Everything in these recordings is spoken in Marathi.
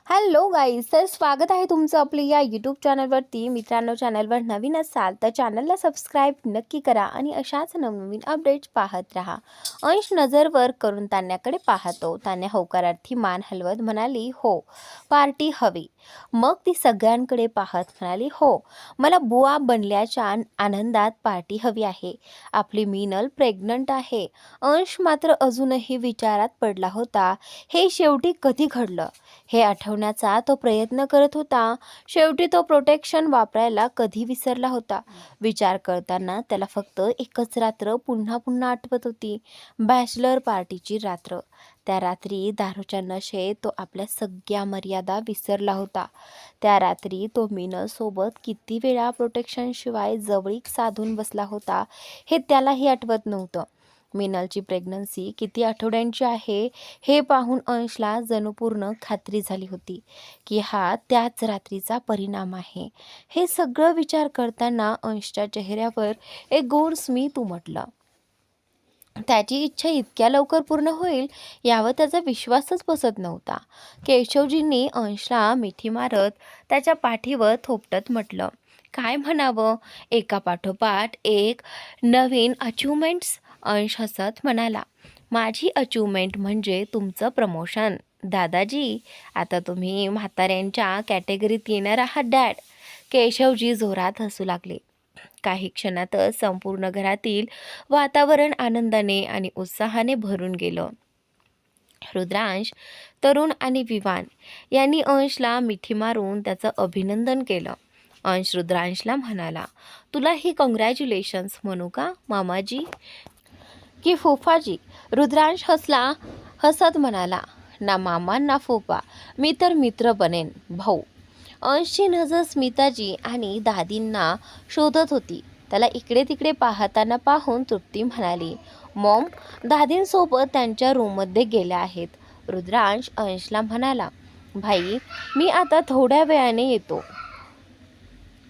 हॅलो गाईज, तर स्वागत आहे तुमचं आपल्या या यूट्यूब चॅनलवरती. मित्रांनो, चॅनलवर नवीन असाल तर चॅनलला सबस्क्राईब नक्की करा आणि अशाच नवनवीन अपडेट्स पाहत राहा. अंश नजरवर करून तान्याकडे पाहतो. तान्या होकारार्थी मान हलवत म्हणाली, हो पार्टी हवी. मग ती सगळ्यांकडे पाहत म्हणाली, हो मला बुवा बनल्याच्या आनंदात पार्टी हवी आहे. आपली मीनल प्रेग्नंट आहे. अंश मात्र अजूनही विचारात पडला होता. हे शेवटी कधी घडलं हे आठवण्याचा तो प्रयत्न करत होता. शेवटी तो प्रोटेक्शन वापरायला कधी विसरला होता. विचार करताना त्याला फक्त एकच रात्र पुन्हा पुन्हा आठवत होती, बॅचलर पार्टीची रात्र. त्या रात्री दारूच्या नशेत तो आपल्या सगळ्या मर्यादा विसरला होता. त्या रात्री तो मीनलसोबत किती वेळा प्रोटेक्शनशिवाय जवळीक साधून बसला होता हे त्यालाही आठवत नव्हतं. मीनलची प्रेग्नन्सी किती आठवड्यांची आहे हे पाहून अंशला जणू पूर्ण खात्री झाली होती की हा त्याच रात्रीचा परिणाम आहे. हे सगळं विचार करताना अंशच्या चेहऱ्यावर एक गोड स्मित उमटलं. त्याची इच्छा इतक्या लवकर पूर्ण होईल यावर त्याचा विश्वासच बसत नव्हता. केशवजींनी अंशला मिठी मारत त्याच्या पाठीवर थोपटत म्हटलं, काय म्हणावं, एका पाठोपाठ एक नवीन अचिव्हमेंट्स. अंश हसत म्हणाला, माझी अचिव्हमेंट म्हणजे तुमचं प्रमोशन दादाजी. आता तुम्ही म्हाताऱ्यांच्या कॅटेगरीत येणार आहात डॅड. केशवजी जोरात हसू लागले. काही क्षणातच संपूर्ण घरातील वातावरण आनंदाने आणि उत्साहाने भरून गेलं. रुद्रांश, तरुण आणि विवान यांनी अंशला मिठी मारून त्याचं अभिनंदन केलं. अंश रुद्रांशला म्हणाला, तुलाही कॉंग्रॅच्युलेशन्स म्हणू का मामाजी की फुफाजी? रुद्रांश हसत म्हणाला, ना मामा ना फुफा, मी तर मित्र बनेन भाऊ. अंशची नजर स्मिताजी आणि दादींना शोधत होती. त्याला इकडे तिकडे पाहताना पाहून तृप्ती म्हणाली, मॉम दादींसोबत त्यांच्या रूममध्ये गेल्या आहेत. रुद्रांश अंशला म्हणाला, भाई मी आता थोड्या वेळाने येतो.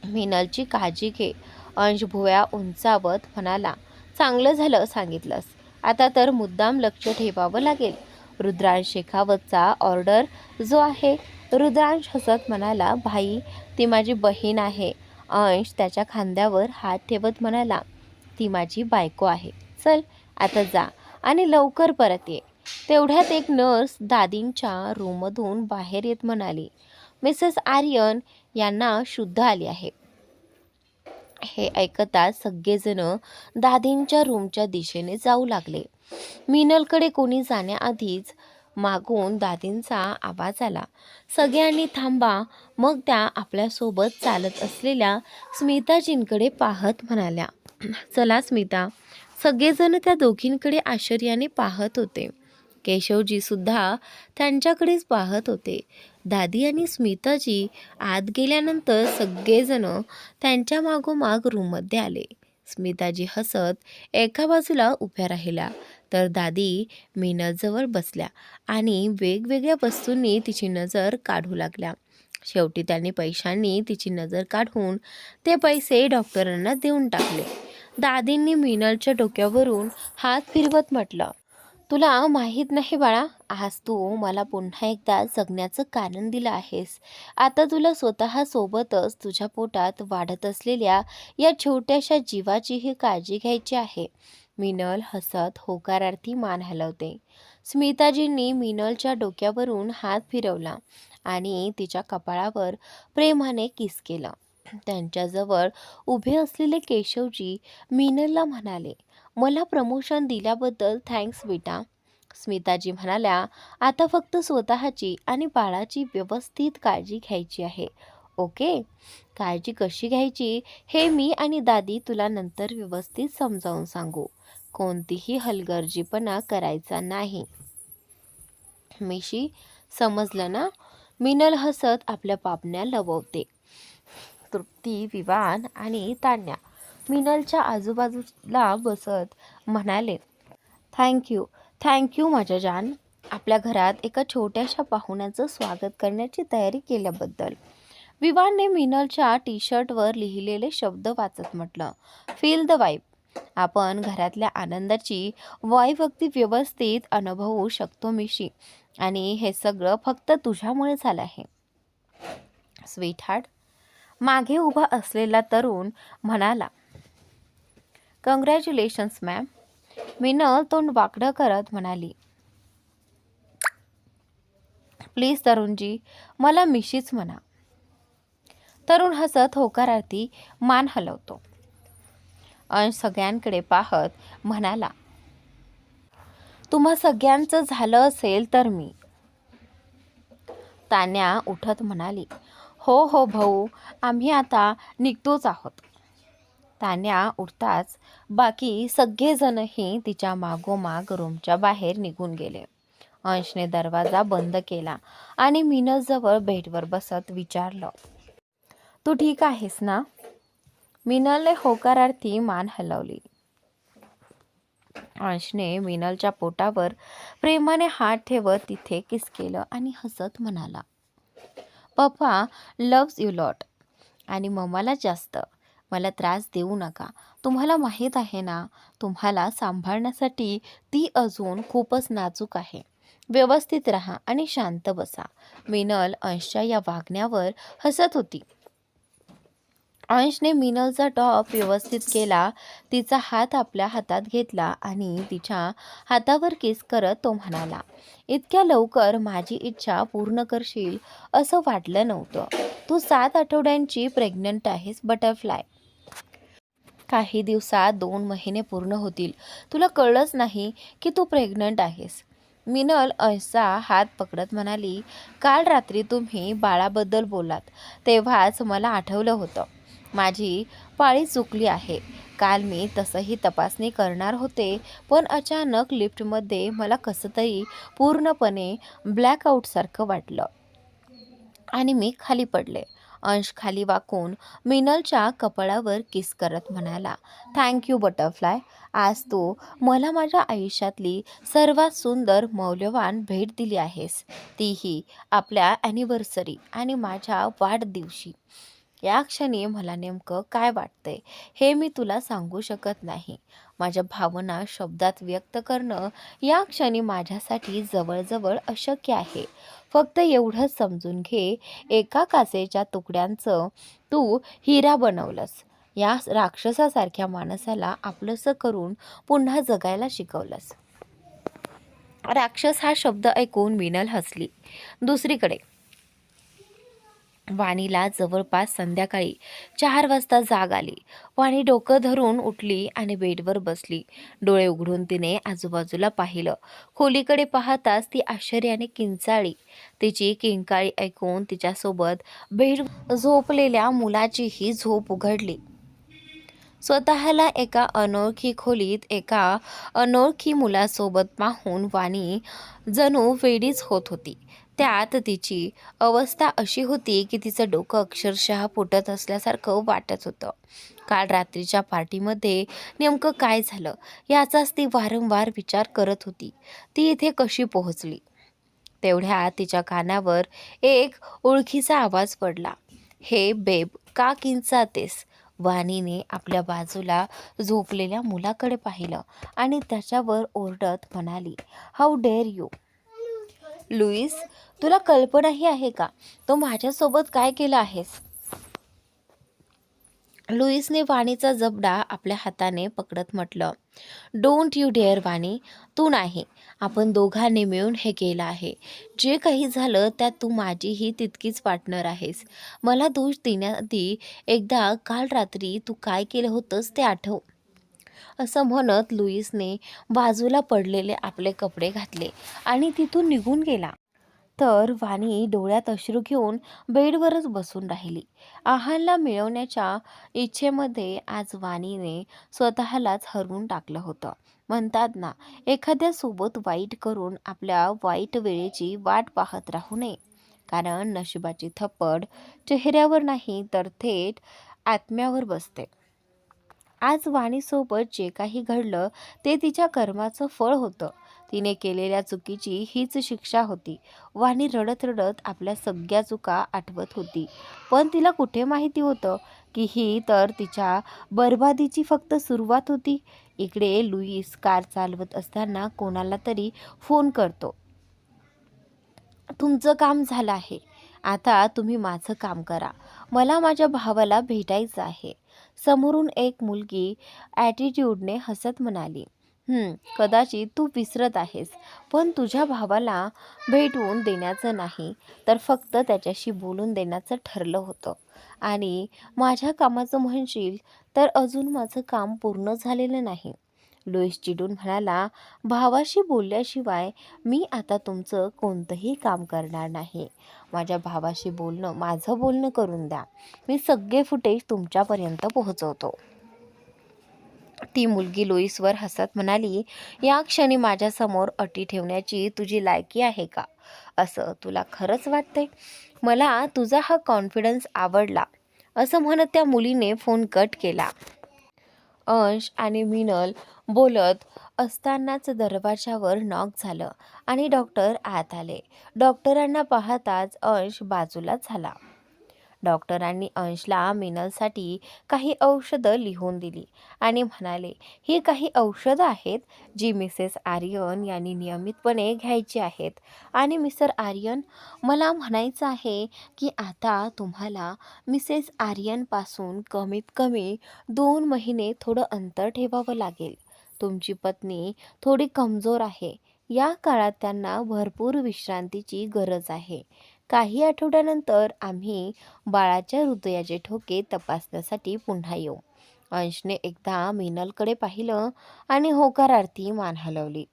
मीनलची काळजी घे. अंश भुवया उंचावत म्हणाला, चांगलं झालं सांगितलंस. आता तर मुद्दाम लक्ष ठेवावं लागेल. रुद्रांश शेखावतचा ऑर्डर जो आहे. रुद्रांश हसत म्हणाला, भाई ती माझी बहीण आहे. अंश त्याच्या खांद्यावर हात ठेवत म्हणाला, ती माझी बायको आहे. चल आता जा आणि लवकर परत ये. तेवढ्यात एक नर्स दादींच्या रूममधून बाहेर येत म्हणाली, मिसेस आर्यन यांना शुद्ध आली आहे. हे ऐकताच सगळेजण दादींच्या रूमच्या दिशेने जाऊ लागले. मीनलकडे कोणी जाण्याआधीच मागून दादींचा आवाज आला, सगळ्यांनी थांबा. मग त्या आपल्यासोबत चालत असलेल्या स्मिताजींकडे पाहत म्हणाल्या, चला स्मिता. सगळेजण त्या दोघींकडे आश्चर्याने पाहत होते. केशवजी सुद्धा त्यांच्याकडेच पाहत होते. दादी आणि स्मिताजी आत गेल्यानंतर सगळेजण त्यांच्या मागोमाग रूममध्ये आले. स्मिताजी हसत एका बाजूला उभ्या राहिल्या तर दादी मीनलजवळ बसल्या आणि वेगवेगळ्या वस्तूंनी तिची नजर काढू लागल्या. शेवटी त्यांनी पैशांनी तिची नजर काढून ते पैसे डॉक्टरांना देऊन टाकले. दादींनी मीनलच्या डोक्यावरून हात फिरवत म्हटलं, तुला माहीत नाही बाळा, आज तू मला पुन्हा एकदा जगण्याचं कारण दिलं आहेस. आता तुला स्वतःसोबतच तुझ्या पोटात वाढत असलेल्या या छोट्याशा जीवाचीही काळजी घ्यायची आहे. मीनल हसत होकारार्थी मान हलवते. स्मिताजींनी मीनलच्या डोक्यावरून हात फिरवला आणि तिच्या कपाळावर प्रेमाने किस केलं. त्यांच्याजवळ उभे असलेले केशवजी मीनलला म्हणाले, मला प्रमोशन दिल्याबद्दल थँक्स बेटा. स्मिताजी म्हणाल्या, आता फक्त स्वतःची आणि बाळाची व्यवस्थित काळजी घ्यायची आहे. ओके, काळजी कशी घ्यायची हे मी आणि दादी तुला नंतर व्यवस्थित समजावून सांगू. कोणतीही हलगर्जीपणा करायचा नाही. मिशी, समजलं ना? मीनल हसत आपल्या पापण्या लववते. तृप्ती, विवान आणि तान्या मीनलच्या आजूबाजूला बसत म्हणाले, थँक्यू माझ्या जान, आपल्या घरात एका छोट्याशा पाहुण्याचं स्वागत करण्याची तयारी केल्याबद्दल. विवानने मीनलच्या टी शर्टवर लिहिलेले शब्द वाचत म्हटलं, फील द वाईब. आपण घरातल्या आनंदाची वाईब अगदी व्यवस्थित अनुभवू शकतो मिशी. आणि हे सगळं फक्त तुझ्यामुळे झालं आहे स्वीट हार्ट. मागे उभा असलेला तरुण म्हणाला, कॉंग्रॅच्युलेशन्स मॅम. मीनल तोंड वाकडं करत म्हणाली, प्लीज तरुणजी, मला मिशीच म्हणा. तरुण हसत होकारार्थी मान हलवतो. अंश सगळ्यांकडे पाहत म्हणाला, तुम्हा सगळ्यांचं झालं असेल तर मी. तान्या उठत म्हणाली, हो हो भाऊ, आम्ही आता निघतोच आहोत. तान्या उठताच बाकी सगळेजणही तिच्या मागोमाग रूमच्या बाहेर निघून गेले. अंशने दरवाजा बंद केला आणि मिनलजवळ बेडवर बसत विचारलं, तू ठीक आहेस ना? मिनलने होकारार्थी मान हलवली. अंशने मिनलच्या पोटावर प्रेमाने हात ठेवत तिथे किस केलं आणि हसत म्हणाला, पप्पा लव्स यू लॉट आणि मम्माला जास्त. मला त्रास देऊ नका. तुम्हाला माहीत आहे ना, तुम्हाला सांभाळण्यासाठी ती अजून खूपच नाजूक आहे. व्यवस्थित राहा आणि शांत बसा. मिनल अंशच्या या वागण्यावर हसत होती. अंशने मिनलचा टॉप व्यवस्थित केला, तिचा हात आपल्या हातात घेतला आणि तिच्या हातावर किस करत तो म्हणाला, इतक्या लवकर माझी इच्छा पूर्ण करशील असं वाटलं नव्हतं. तू 7 आठवड्यांची प्रेग्नंट आहेस बटरफ्लाय. काही दिवसात 2 महिने पूर्ण होतील. तुला कळलंच नाही की तू प्रेग्नंट आहेस. मिनल अंशचा हात पकडत म्हणाली, काल रात्री तुम्ही बाळाबद्दल बोलात तेव्हाच मला आठवलं होतं. माझी पाळी चुकली आहे. काल मी तसंही तपासणी करणार होते, पण अचानक लिफ्टमध्ये मला कसं तरी पूर्णपणे ब्लॅकआउटसारखं वाटलं आणि मी खाली पडले. अंश खाली वाकून मिनलच्या कपाळावर किस करत म्हणाला, थँक्यू बटरफ्लाय. आज तू मला माझ्या आयुष्यातली सर्वात सुंदर मौल्यवान भेट दिली आहेस, तीही आपल्या ॲनिव्हर्सरी आणि माझ्या वाढदिवशी. या क्षणी मला नेमकं काय वाटतंय हे मी तुला सांगू शकत नाही. माझ्या भावना शब्दात व्यक्त करणं या क्षणी माझ्यासाठी जवळजवळ अशक्य आहे. फक्त एवढंच समजून घे, एका काचेच्या तुकड्यांचं तू हिरा बनवलंस. या राक्षसासारख्या माणसाला आपलंसं करून पुन्हा जगायला शिकवलंस. राक्षस हा शब्द ऐकून मिनल हसली. दुसरीकडे वाणीला जवळपास संध्याकाळी 4 वाजता जाग आली. वाणी डोकं धरून उठली आणि बेडवर बसली. डोळे उघडून तिने आजूबाजूला पाहिलं. खोलीकडे पाहताच ती आश्चर्याने किंचाळली. तिची किंकाळी ऐकून तिच्यासोबत बेड झोपलेल्या मुलाचीही झोप उघडली. स्वतःला एका अनोळखी खोलीत एका अनोळखी मुलासोबत पाहून वाणी जणू वेडीच होत होती. त्यात तिची अवस्था अशी होती की तिचं डोकं अक्षरशः फुटत असल्यासारखं वाटत होतं. काल रात्रीच्या पार्टीमध्ये नेमकं काय झालं याचाच ती वारंवार विचार करत होती. ती इथे कशी पोहोचली? तेवढ्यात तिच्या कानावर एक ओळखीचा आवाज पडला, हे बेब, का किंचातेस? वाणीने आपल्या बाजूला झोपलेल्या मुलाकडे पाहिलं आणि त्याच्यावर ओरडत म्हणाली, हाऊ डेअर यू. लुईस, तुला कल्पनाही आहे का तो माझ्यासोबत काय केलं आहेस? लुईसने वाणीचा जबडा आपल्या हाताने पकडत म्हटलं, डोंट यू डेअर वाणी. तू नाही, आपण दोघांनी मिळून हे केलं आहे. जे काही झालं त्यात तू माझीही तितकीच पार्टनर आहेस. मला दोष देण्याआधी एकदा काल रात्री तू काय केलं होतंस ते आठव. असं म्हणत लुईसने बाजूला पडलेले आपले कपडे घातले आणि तिथून निघून गेला. तर वाणी डोळ्यात अश्रू घेऊन बेडवरच बसून राहिली. आहानला मिळवण्याच्या इच्छेमध्ये आज वाणीने स्वतःलाच हरवून टाकलं होतं. म्हणतात ना, एखाद्यासोबत वाईट करून आपल्या वाईट वेळेची वाट पाहत राहू नये. कारण नशिबाची थप्पड चेहऱ्यावर नाही तर थेट आत्म्यावर बसते. आज वाणीसोबत जे काही घडलं ते तिच्या कर्माचं फळ होतं. तिने केलेल्या चुकीची हीच शिक्षा होती. वाणी रडत रडत आपल्या सगळ्या चुका आठवत होती. पण तिला कुठे माहिती होतं की ही तर तिच्या बरबादीची फक्त सुरुवात होती. इकडे लुईस कार चालवत असताना कोणाला तरी फोन करतो. तुमचं काम झालं आहे. आता तुम्ही माझं काम करा. मला माझ्या भावाला भेटायचं आहे. समोरून एक मुलगी ॲटिट्यूडने हसत म्हणाली, कदाचित तू विसरत आहेस, पण तुझ्या भावाला भेटवून देण्याचं नाही तर फक्त त्याच्याशी बोलून देण्याचं ठरलं होतं. आणि माझ्या कामाचं म्हणशील तर अजून माझं काम पूर्ण झालेलं नाही. लुईस चिडून म्हणाला, भावाशी बोलल्याशिवाय मी आता तुमचं कोणतंही काम करणार नाही. माझ्या भावाशी बोलणं माझं बोलणं करून द्या. मी सगळे फुटेज तुमच्यापर्यंत पोहोचवतो. ती मुलगी लुईसवर हसत म्हणाली, या क्षणी माझ्यासमोर अटी ठेवण्याची तुझी लायकी आहे का? असं तुला खरंच वाटतंय? मला तुझा हा कॉन्फिडन्स आवडला. असं म्हणत त्या मुलीने फोन कट केला. अंश आणि मीनल बोलत असतानाच दरवाजावर नॉक झालं आणि डॉक्टर आत आले. डॉक्टरांना पाहताच अंश बाजूला झाला. डॉक्टरांनी अंशला मीनलसाठी काही औषधं लिहून दिली आणि म्हणाले, ही काही औषधं आहेत जी मिसेस आर्यन यांनी नियमितपणे घ्यायची आहेत. आणि मिस्टर आर्यन, मला म्हणायचं आहे की आता तुम्हाला मिसेस आर्यनपासून कमीत कमी 2 महिने थोडं अंतर ठेवावं लागेल. तुमची पत्नी थोडी कमजोर आहे. या काळात त्यांना भरपूर विश्रांतीची गरज आहे. काही आठवड्यानंतर आम्ही बाळाच्या हृदयाचे ठोके तपासण्यासाठी पुन्हा येऊ. अंशने एकदा मीनलकडे पाहिलं आणि होकारार्थी मान हलवली.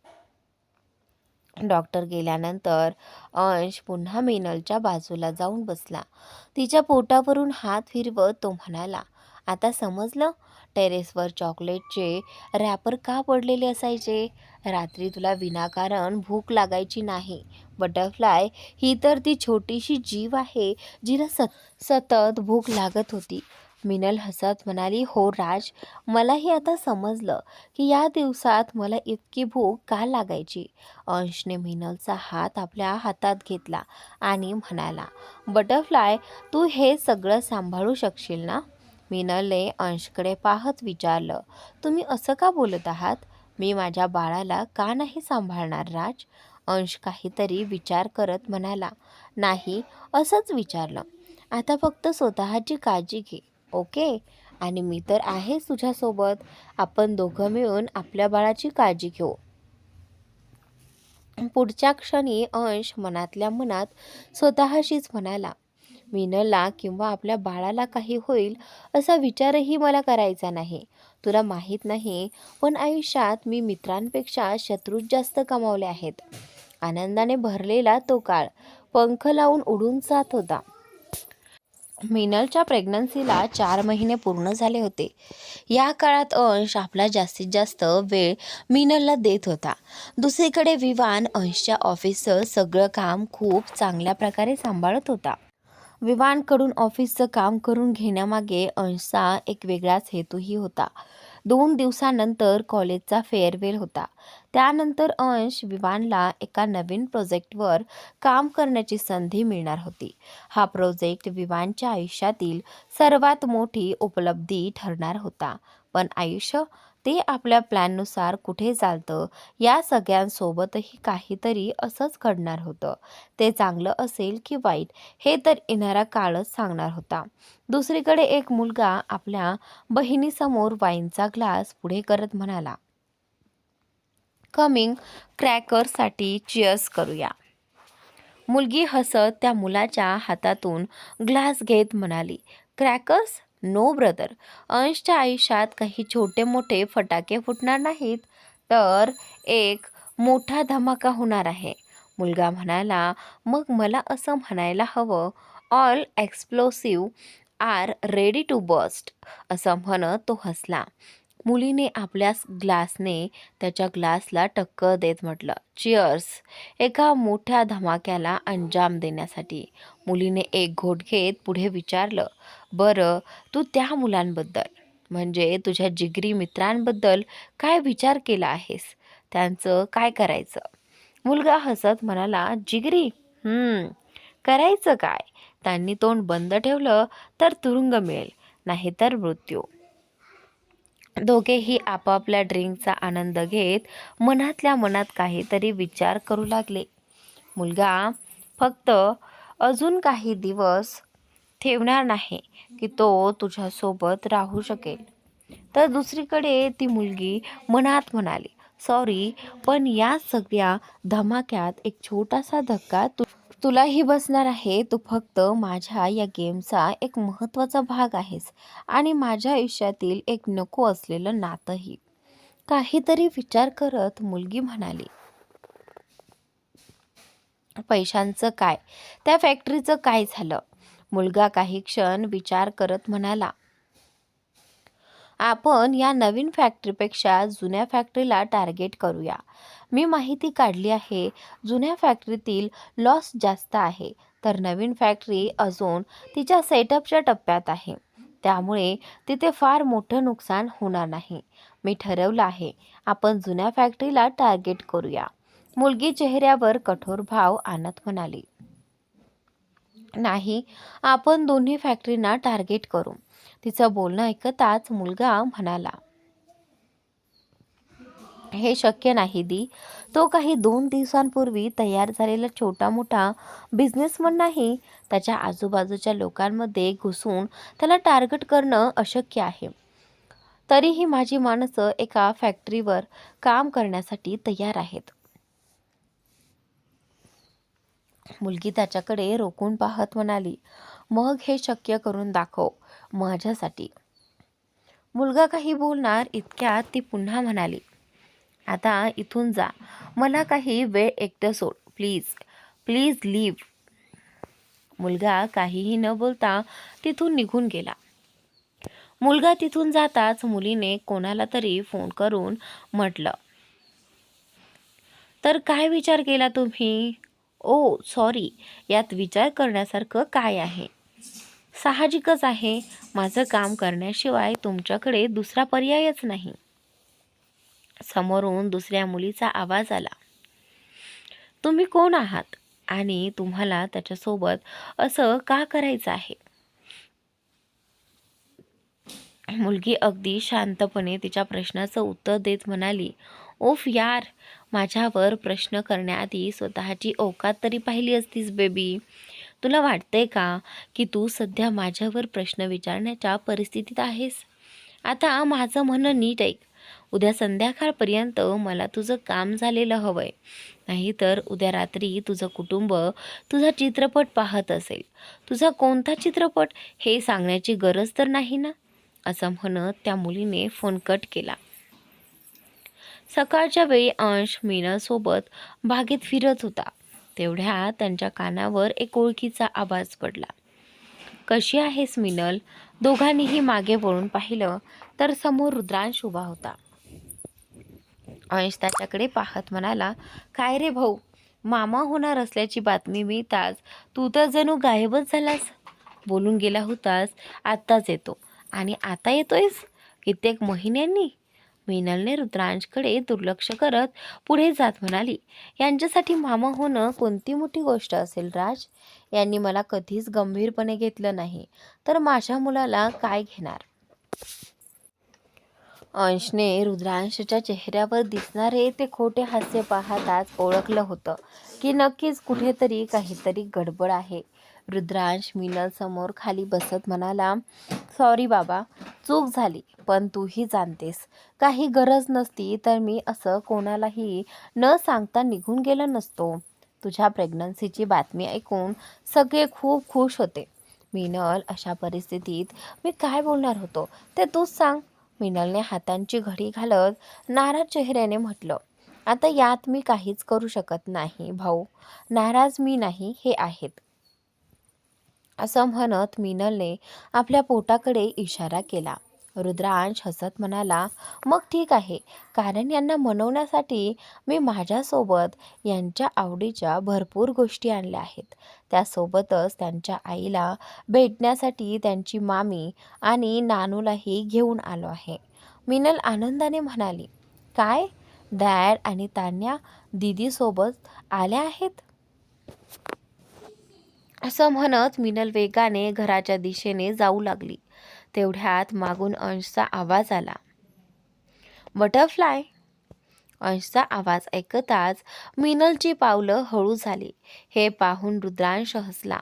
डॉक्टर गेल्यानंतर अंश पुन्हा मीनलच्या बाजूला जाऊन बसला. तिच्या पोटावरून हात फिरवत तो म्हणाला, आता समजलं टेरेसवर चॉकलेटचे रॅपर का पडलेले असायचे? रात्री तुला विनाकारण भूक लागायची नाही. बटरफ्लाय, ही तर ती छोटीशी जीव आहे जिला सतत भूक लागत होती. मीनल हसत म्हणाली, हो राज, मलाही आता समजलं की या दिवसात मला इतकी भूक का लागायची. अंशने मीनलचा हात आपल्या हातात घेतला आणि म्हणाला, बटरफ्लाय, तू हे सगळं सांभाळू शकशील ना? मीनलने अंशकडे पाहत विचारलं, तुम्ही असं का बोलत आहात? मी माझ्या बाळाला का नाही सांभाळणार राज? अंश काहीतरी विचार करत म्हणाला, नाही, असंच विचारलं. आता फक्त स्वतःची काळजी घे, ओके? आणि मी तर आहेच तुझ्यासोबत. आपण दोघं मिळून आपल्या बाळाची काळजी घेऊ. पुढच्या क्षणी अंश मनातल्या मनात स्वतःशीच म्हणाला, मीनलला किंवा आपल्या बाळाला काही होईल असा विचारही मला करायचा नाही. तुला माहीत नाही, पण आयुष्यात मी मित्रांपेक्षा शत्रूच जास्त कमावले आहेत. आनंदाने भरलेला तो काळ पंख लावून उडून जात होता. मीनलच्या प्रेग्नन्सीला 4 महिने पूर्ण झाले होते. या काळात अंश आपला जास्तीत जास्त वेळ मीनलला देत होता. दुसरीकडे विवान अंशच्या ऑफिसचं सगळं काम खूप चांगल्या प्रकारे सांभाळत होता. विवानकडून ऑफिसचं काम करून घेण्यामागे अंशचा एक वेगळाच हेतूही होता. 2 दिवसानंतर कॉलेजचा फेअरवेल होता. त्यानंतर अंश विवानला एका नवीन प्रोजेक्टवर काम करण्याची संधी मिळणार होती. हा प्रोजेक्ट विवानच्या आयुष्यातील सर्वात मोठी उपलब्धी ठरणार होता. पण आयुष्य ते आपल्या प्लॅननुसार कुठे चालतं, या सगळ्यांसोबतही काहीतरी असंच घडणार होतं. ते चांगलं असेल की वाईट हे तर येणारा काळच सांगणार होता. दुसरीकडे एक मुलगा आपल्या बहिणीसमोर वाईनचा ग्लास पुढे करत म्हणाला, कमिंग क्रॅकरसाठी चिअर्स करूया. मुलगी हसत त्या मुलाच्या हातातून ग्लास घेत म्हणाली, क्रॅकर्स? No brother. अंशच्या आयुष्यात काही छोटे मोठे फटाके फुटणार नाहीत, तर एक मोठा धमाका होणार आहे. मुलगा म्हणाला, मग मला असं म्हणायला हवं, all explosive are ready to bust. असं म्हणत तो हसला. मुलीने आपल्या ग्लासने त्याच्या ग्लासला टक्कर देत म्हटलं, चिअर्स, एका मोठ्या धमाक्याला अंजाम देण्यासाठी. मुलीने एक घोट घेत पुढे विचारलं, बरं, तू त्या मुलांबद्दल, म्हणजे तुझ्या जिगरी मित्रांबद्दल काय विचार केला आहेस? त्यांचं काय करायचं? मुलगा हसत म्हणाला, जिगरी, करायचं काय? त्यांनी तोंड बंद ठेवलं तर तुरुंग मिळेल, नाहीतर मृत्यू. दोघेही आपापल्या ड्रिंकचा आनंद घेत मनातल्या मनात काहीतरी विचार करू लागले. मुलगा फक्त अजून काही दिवस ठेवणार नाही की तो तुझ्यासोबत राहू शकेल. तर दुसरीकडे ती मुलगी मनात म्हणाली, सॉरी, पण या सगळ्या धमाक्यात एक छोटासा धक्का तुलाही बसणार आहे. तू फक्त माझ्या या गेमचा एक महत्त्वाचा भाग आहेस आणि माझ्या आयुष्यातील एक नको असलेलं नातंही. काहीतरी विचार करत मुलगी म्हणाली, पैशांचं काय? त्या फॅक्टरीचं काय झालं? मुलगा काही क्षण विचार करत म्हणाला, आपण या नवीन फॅक्टरीपेक्षा जुन्या फॅक्टरीला टार्गेट करूया. मी माहिती काढली आहे, जुन्या फॅक्टरीतील लॉस जास्त आहे, तर नवीन फॅक्टरी अजून तिच्या सेटअपच्या टप्प्यात आहे. त्यामुळे तिथे फार मोठं नुकसान होणार नाही. मी ठरवलं आहे, आपण जुन्या फॅक्टरीला टार्गेट करूया. मुलगी चेहऱ्यावर कठोर भाव आणत म्हणाली, नाही, आपण दोन्ही फॅक्टरींना टार्गेट करू. तिचं बोलणं ऐकताच मुलगा म्हणाला, हे शक्य नाही दी. तो काही 2 दिवसांपूर्वी तयार झालेला छोटा मोठा बिझनेसमन नाही. त्याच्या आजूबाजूच्या लोकांमध्ये घुसून त्याला टार्गेट करणं अशक्य आहे. तरीही माझी माणसं एका फॅक्टरीवर काम करण्यासाठी तयार आहेत. मुलगी त्याच्याकडे रोखून पाहत म्हणाली, मग हे शक्य करून दाखव माझ्यासाठी. मुलगा काही बोलणार इतक्यात ती पुन्हा म्हणाली, आता इथून जा. मला काही वेळ एकटं सोड. Please please leave. मुलगा काहीही न बोलता तिथून निघून गेला. मुलगा तिथून जाताच मुलीने कोणाला तरी फोन करून म्हटलं, तर काय विचार केला तुम्ही? ओ सॉरी, यात विचार करण्यासारखं काय आहे? साहजिकच आहे, माझं काम करण्याशिवाय तुमच्याकडे दुसरा पर्यायच नाही. समोरून दुसऱ्या मुलीचा आवाज आला, तुम्ही कोण आहात आणि तुम्हाला त्याच्यासोबत असं का करायचं आहे? मुलगी अगदी शांतपणे तिच्या प्रश्नाचं उत्तर देत म्हणाली, ओफ यार, माझ्यावर प्रश्न करण्याआधी स्वतःची औकात तरी पाहिली असतीस बेबी. तुला वाटतंय का की तू सध्या माझ्यावर प्रश्न विचारण्याच्या परिस्थितीत आहेस? आता माझं म्हणणं नीट ऐक. उद्या संध्याकाळपर्यंत मला तुझं काम झालेलं हवंय. नाहीतर उद्या रात्री तुझं कुटुंब तुझा चित्रपट पाहत असेल. तुझा कोणता चित्रपट हे सांगण्याची गरज तर नाही ना? असं म्हणत त्या मुलीने फोन कट केला. सकाळच्या वेळी अंश मीनासोबत बागेत फिरत होता. तेवढ्यात त्यांच्या कानावर एक ओळखीचा आवाज पडला. कशी आहेस मिनल? दोघांनीही मागे वळून पाहिलं तर समोर रुद्रांश उभा होता. अंश त्याच्याकडे पाहत म्हणाला, काय रे भाऊ, मामा होणार असल्याची बातमी मिळताच तू तर जणू गायबच झालास. बोलून गेला होतास, आत्ताच येतो आणि आता येतोयस? कित्येक महिन्यांनी? मिनलने रुद्रांशकडे दुर्लक्ष करत पुढे जात म्हणाली, यांच्यासाठी मामा होणं कोणती मोठी गोष्ट असेल राज. यांनी मला कधीच गंभीरपणे घेतलं नाही, तर माझ्या मुलाला काय घेणार? अंशने रुद्रांशच्या चेहऱ्यावर दिसणारे ते खोटे हास्य पाहताच ओळखलं होतं की नक्कीच कुठेतरी काहीतरी गडबड आहे. रुद्रांश मिनल समोर खाली बसत म्हणाला, सॉरी बाबा, चूक झाली. पण तूही जाणतेस, काही गरज नसती तर मी असं कोणालाही न सांगता निघून गेलो नसतो. तुझ्या प्रेग्नन्सीची बातमी ऐकून सगळे खूप खुश होते. मिनल, अशा परिस्थितीत मी काय बोलणार होतो ते तूच सांग. मिनलने हातांची घडी घालत नाराज चेहऱ्याने म्हटलं, आता यात मी काहीच करू शकत नाही भाऊ. नाराज मी नाही, हे आहेत. असं म्हणत मिनलने आपल्या पोटाकडे इशारा केला. रुद्रांश हसत म्हणाला, मग ठीक आहे, कारण यांना मनवण्यासाठी मी माझ्यासोबत यांच्या आवडीच्या भरपूर गोष्टी आणल्या आहेत. त्यासोबतच त्यांच्या आईला भेटण्यासाठी त्यांची मामी आणि नानूलाही घेऊन आलो आहे. मिनल आनंदाने म्हणाली, काय? डॅड आणि तान्या दीदीसोबत आल्या आहेत, असं म्हणत मिनल वेगाने घराच्या दिशेने जाऊ लागली. तेवढ्यात मागून अंशचा आवाज आला. बटरफ्लाय. अंशचा आवाज ऐकताच मिनलची पावलं हळू झाली. हे पाहून रुद्रांश हसला.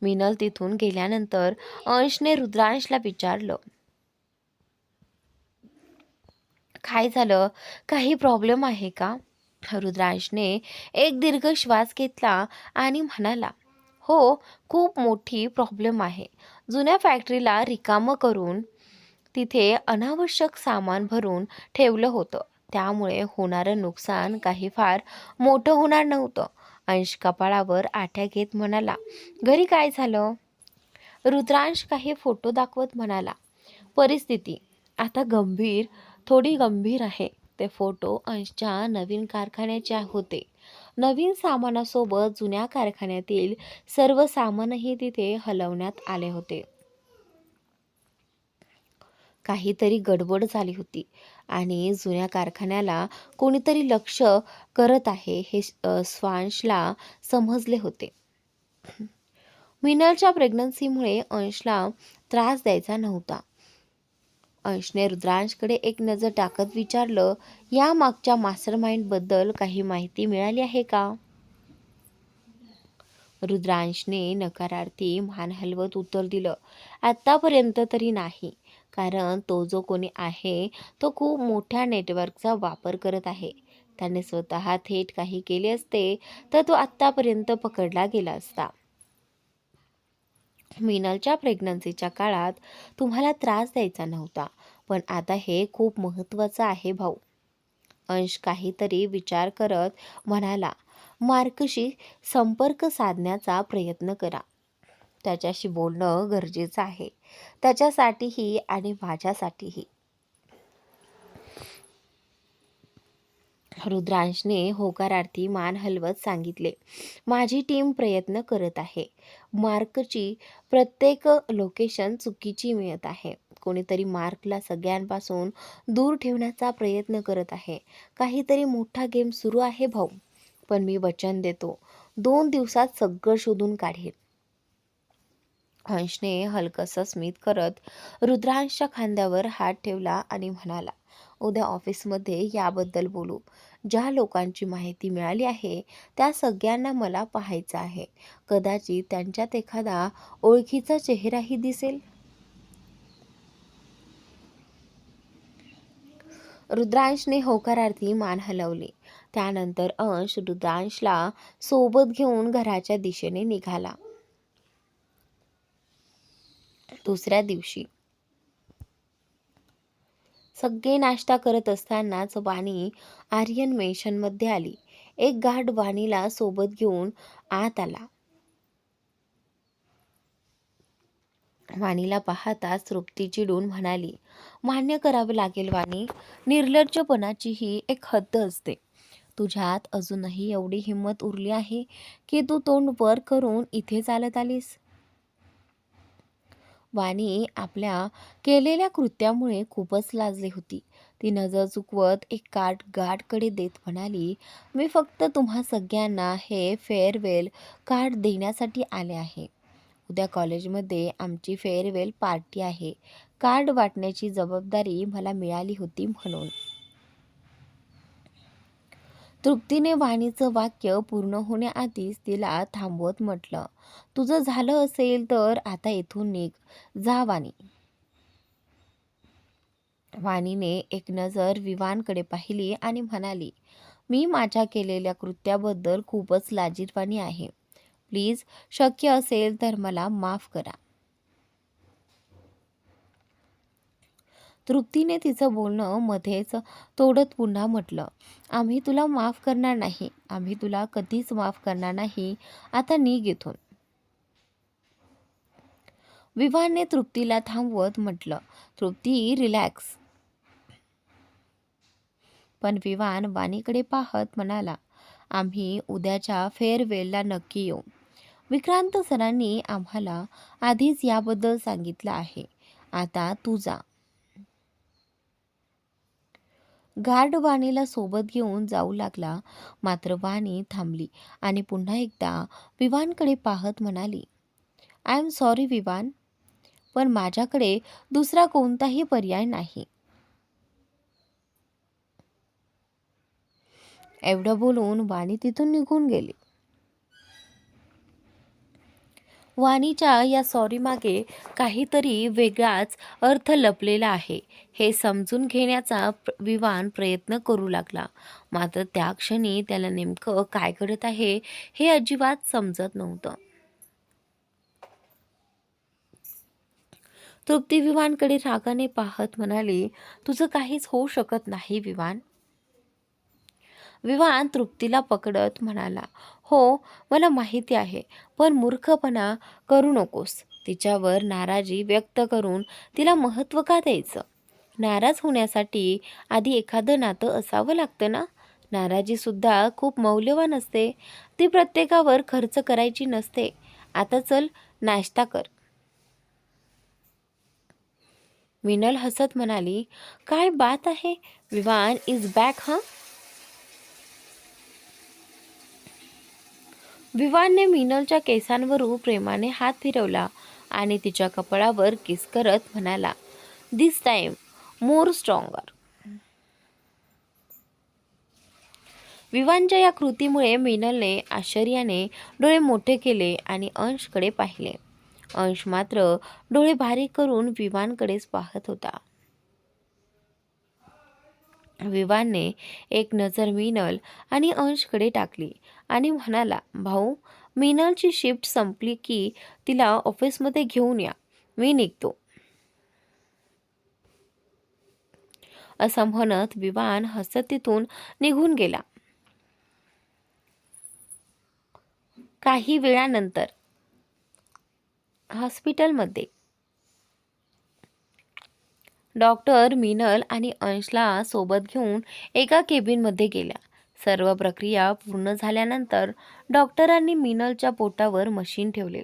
मिनल तिथून गेल्यानंतर अंशने रुद्रांशला विचारलं, काय झालं? काही प्रॉब्लेम आहे का? रुद्रांशने एक दीर्घ श्वास घेतला आणि म्हणाला, हो, खूप मोठी प्रॉब्लेम आहे. जुन्या फॅक्टरीला रिकामं करून तिथे अनावश्यक सामान भरून ठेवलं होतं. त्यामुळे होणारं नुकसान काही फार मोठं होणार नव्हतं. अंश कपाळावर आठ्या घेत म्हणाला, घरी काय झालं? रुद्रांश काही फोटो दाखवत म्हणाला, परिस्थिती आता थोडी गंभीर आहे. ते फोटो अंशच्या नवीन कारखान्याचे होते. नवीन सामानासोबत जुन्या कारखान्यातील सर्व सामानही तिथे हलवण्यात आले होते. काहीतरी गडबड झाली होती आणि जुन्या कारखान्याला कोणीतरी लक्ष करत आहे हे स्वांशला समजले होते. मिनलच्या प्रेग्नन्सीमुळे अंशला त्रास द्यायचा नव्हता. अंशने रुद्रांशकडे एक नजर टाकत विचारलं, या मागच्या मास्टरमाइंडबद्दल काही माहिती मिळाली आहे का? रुद्रांशने नकारार्थी मान हलवत उत्तर दिलं, आत्तापर्यंत तरी नाही. कारण तो जो कोणी आहे तो खूप मोठ्या नेटवर्कचा वापर करत आहे. त्याने स्वतः थेट काही केले असते तर तो आत्तापर्यंत पकडला गेला असता. मिनलच्या प्रेग्नन्सीच्या काळात तुम्हाला त्रास द्यायचा नव्हता, पण आता हे खूप महत्त्वाचं आहे भाऊ. अंश काहीतरी विचार करत म्हणाला, मार्कशी संपर्क साधण्याचा प्रयत्न करा. त्याच्याशी बोलणं गरजेचं आहे, त्याच्यासाठीही आणि माझ्यासाठीही. रुद्रांशने होकारार्थी मान हलवत सांगितले, माझी टीम प्रयत्न करत आहे. मार्कची प्रत्येक लोकेशन चुकीची मिळत आहे. कोणीतरी मार्कला सगळ्यांपासून दूर ठेवण्याचा प्रयत्न करत आहे. काहीतरी मोठा गेम सुरू आहे भाऊ. पण मी वचन देतो, 2 दिवसात सगळं शोधून काढेन. अंशने हलकसं स्मित करत रुद्रांशच्या खांद्यावर हात ठेवला आणि म्हणाला, उद्या ऑफिसमध्ये याबद्दल बोलू. ज्या लोकांची माहिती मिळाली आहे त्या सगळ्यांना मला पाहायचं आहे. कदाचित त्यांच्यात एखादा ओळखीचा चेहराही दिसेल. रुद्रांशने होकारार्थी मान हलवली. त्यानंतर अंश रुद्रांशला सोबत घेऊन घराच्या दिशेने निघाला. दुसऱ्या दिवशी सगळे नाश्ता करत असतानाच वाणी आर्यन मेन्शनमध्ये आली. एक गार्ड वाणीला सोबत घेऊन आत आला. वाणीला पाहताच तृप्ती चिडून म्हणाली, मान्य करावं लागेल वाणी, निर्लज्जपणाचीही एक हद्द असते. तुझ्यात अजूनही एवढी हिंमत उरली आहे की तू तोंड वर करून इथे चालत आलीस. वाणी आपल्या केलेल्या कृत्यामुळे खूपच लाजली होती. ती नजर चुकवत एक कार्ड गार्डकडे देत म्हणाली, मी फक्त तुम्हा सगळ्यांना हे फेअरवेल कार्ड देण्यासाठी आले आहे. उद्या कॉलेजमध्ये आमची फेअरवेल पार्टी आहे. कार्ड वाटण्याची जबाबदारी मला मिळाली होती म्हणून. तृप्तीने वाणीचं वाक्य पूर्ण होण्याआधीच तिला थांबवत म्हटलं, तुझं झालं असेल तर आता इथून निघ. जा वाणी. वाणीने एक नजर विवानकडे पाहिली आणि म्हणाली, मी माझ्या केलेल्या कृत्याबद्दल खूपच लाजिरवाणी आहे. प्लीज शक्य असेल तर मला माफ करा. तृप्तीने तिचं बोलणं मध्येच तोडत पुन्हा म्हटलं, आम्ही तुला माफ करणार नाही. आम्ही तुला कधीच माफ करणार नाही. आता निघ इथून. विवानने तृप्तीला थांबवत म्हटलं, तृप्ती रिलॅक्स. पण विवान वाणीकडे पाहत म्हणाला, आम्ही उद्याच्या फेअरवेलला नक्की येऊ. विक्रांत सरांनी आम्हाला आधीच याबद्दल सांगितलं आहे. आता तू जा. गार्ड वाणीला सोबत घेऊन जाऊ लागला. मात्र वाणी थांबली आणि पुन्हा एकदा विवानकडे पाहत म्हणाली, आय एम सॉरी विवान, पण माझ्याकडे दुसरा कोणताही पर्याय नाही. एवढं बोलून वाणी तिथून निघून गेली. वाणीच्या या सॉरी मागे काहीतरी वेगळाच अर्थ लपलेला आहे हे समजून घेण्याचा विवान प्रयत्न करू लागला. मात्र त्या क्षणी त्याला नेमकं काय घडत आहे हे अजिबात समजत नव्हतं. तृप्ती विवानकडे रागाने पाहत म्हणाली, तुझं काहीच होऊ शकत नाही विवान. विवान तृप्तीला पकडत म्हणाला, हो मला माहिती आहे, पण मूर्खपणा करू नकोस. तिच्यावर नाराजी व्यक्त करून तिला महत्त्व का द्यायचं? नाराज होण्यासाठी आधी एखादं नातं असावं लागतं ना. नाराजीसुद्धा खूप मौल्यवान असते. ती प्रत्येकावर खर्च करायची नसते. आता चल नाश्ता कर. मिनल हसत म्हणाली, काय बात आहे, विवान इज बॅक हं. विवानने मिनलच्या केसांवर प्रेमाने हात फिरवला आणि तिच्या कपाळावर किस करत म्हणाला, दिस टाइम मोर स्ट्रॉंगर. विवानच्या या कृतीमुळे मिनलने आश्चर्याने डोळे मोठे केले आणि अंशकडे पाहिले. अंश मात्र डोळे बारीक करून विवानकडेच पाहत होता. विवानने एक नजर मिनल आणि अंशकडे टाकली आणि म्हणाला, भाऊ, मिनलची शिफ्ट संपली की तिला ऑफिसमध्ये घेऊन या, मी निघतो. असं म्हणत विवान हसत तिथून निघून गेला. काही वेळानंतर हॉस्पिटलमध्ये डॉक्टर मिनल आणि अंशला सोबत घेऊन एका केबिनमध्ये गेल्या. सर्व प्रक्रिया पूर्ण झाल्यानंतर डॉक्टरांनी मिनलच्या पोटावर मशीन ठेवले.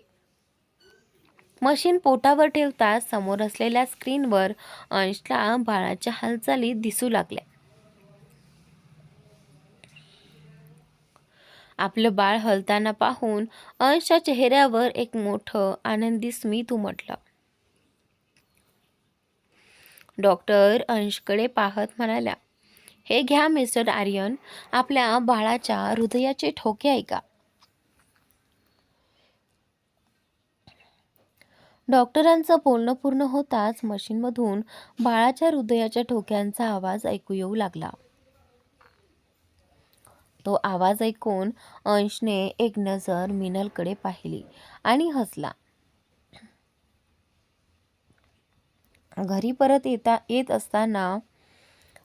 मशीन पोटावर ठेवताच समोर असलेल्या स्क्रीनवर अंशला बाळाच्या हालचाली दिसू लागल्या. आपलं बाळ हलताना पाहून अंशच्या चेहऱ्यावर एक मोठं आनंदी स्मित उमटलं. डॉक्टर अंशकडे पाहत म्हणाल्या, हे घ्या मिस्टर आर्यन, आपल्या बाळाच्या हृदयाचे ठोके ऐका. डॉक्टरांचं बोलणं पूर्ण होताच मशीनमधून बाळाच्या हृदयाच्या ठोक्यांचा आवाज ऐकू येऊ लागला. तो आवाज ऐकून अंशने एक नजर मिनलकडे पाहिली आणि हसला. घरी परत येत असताना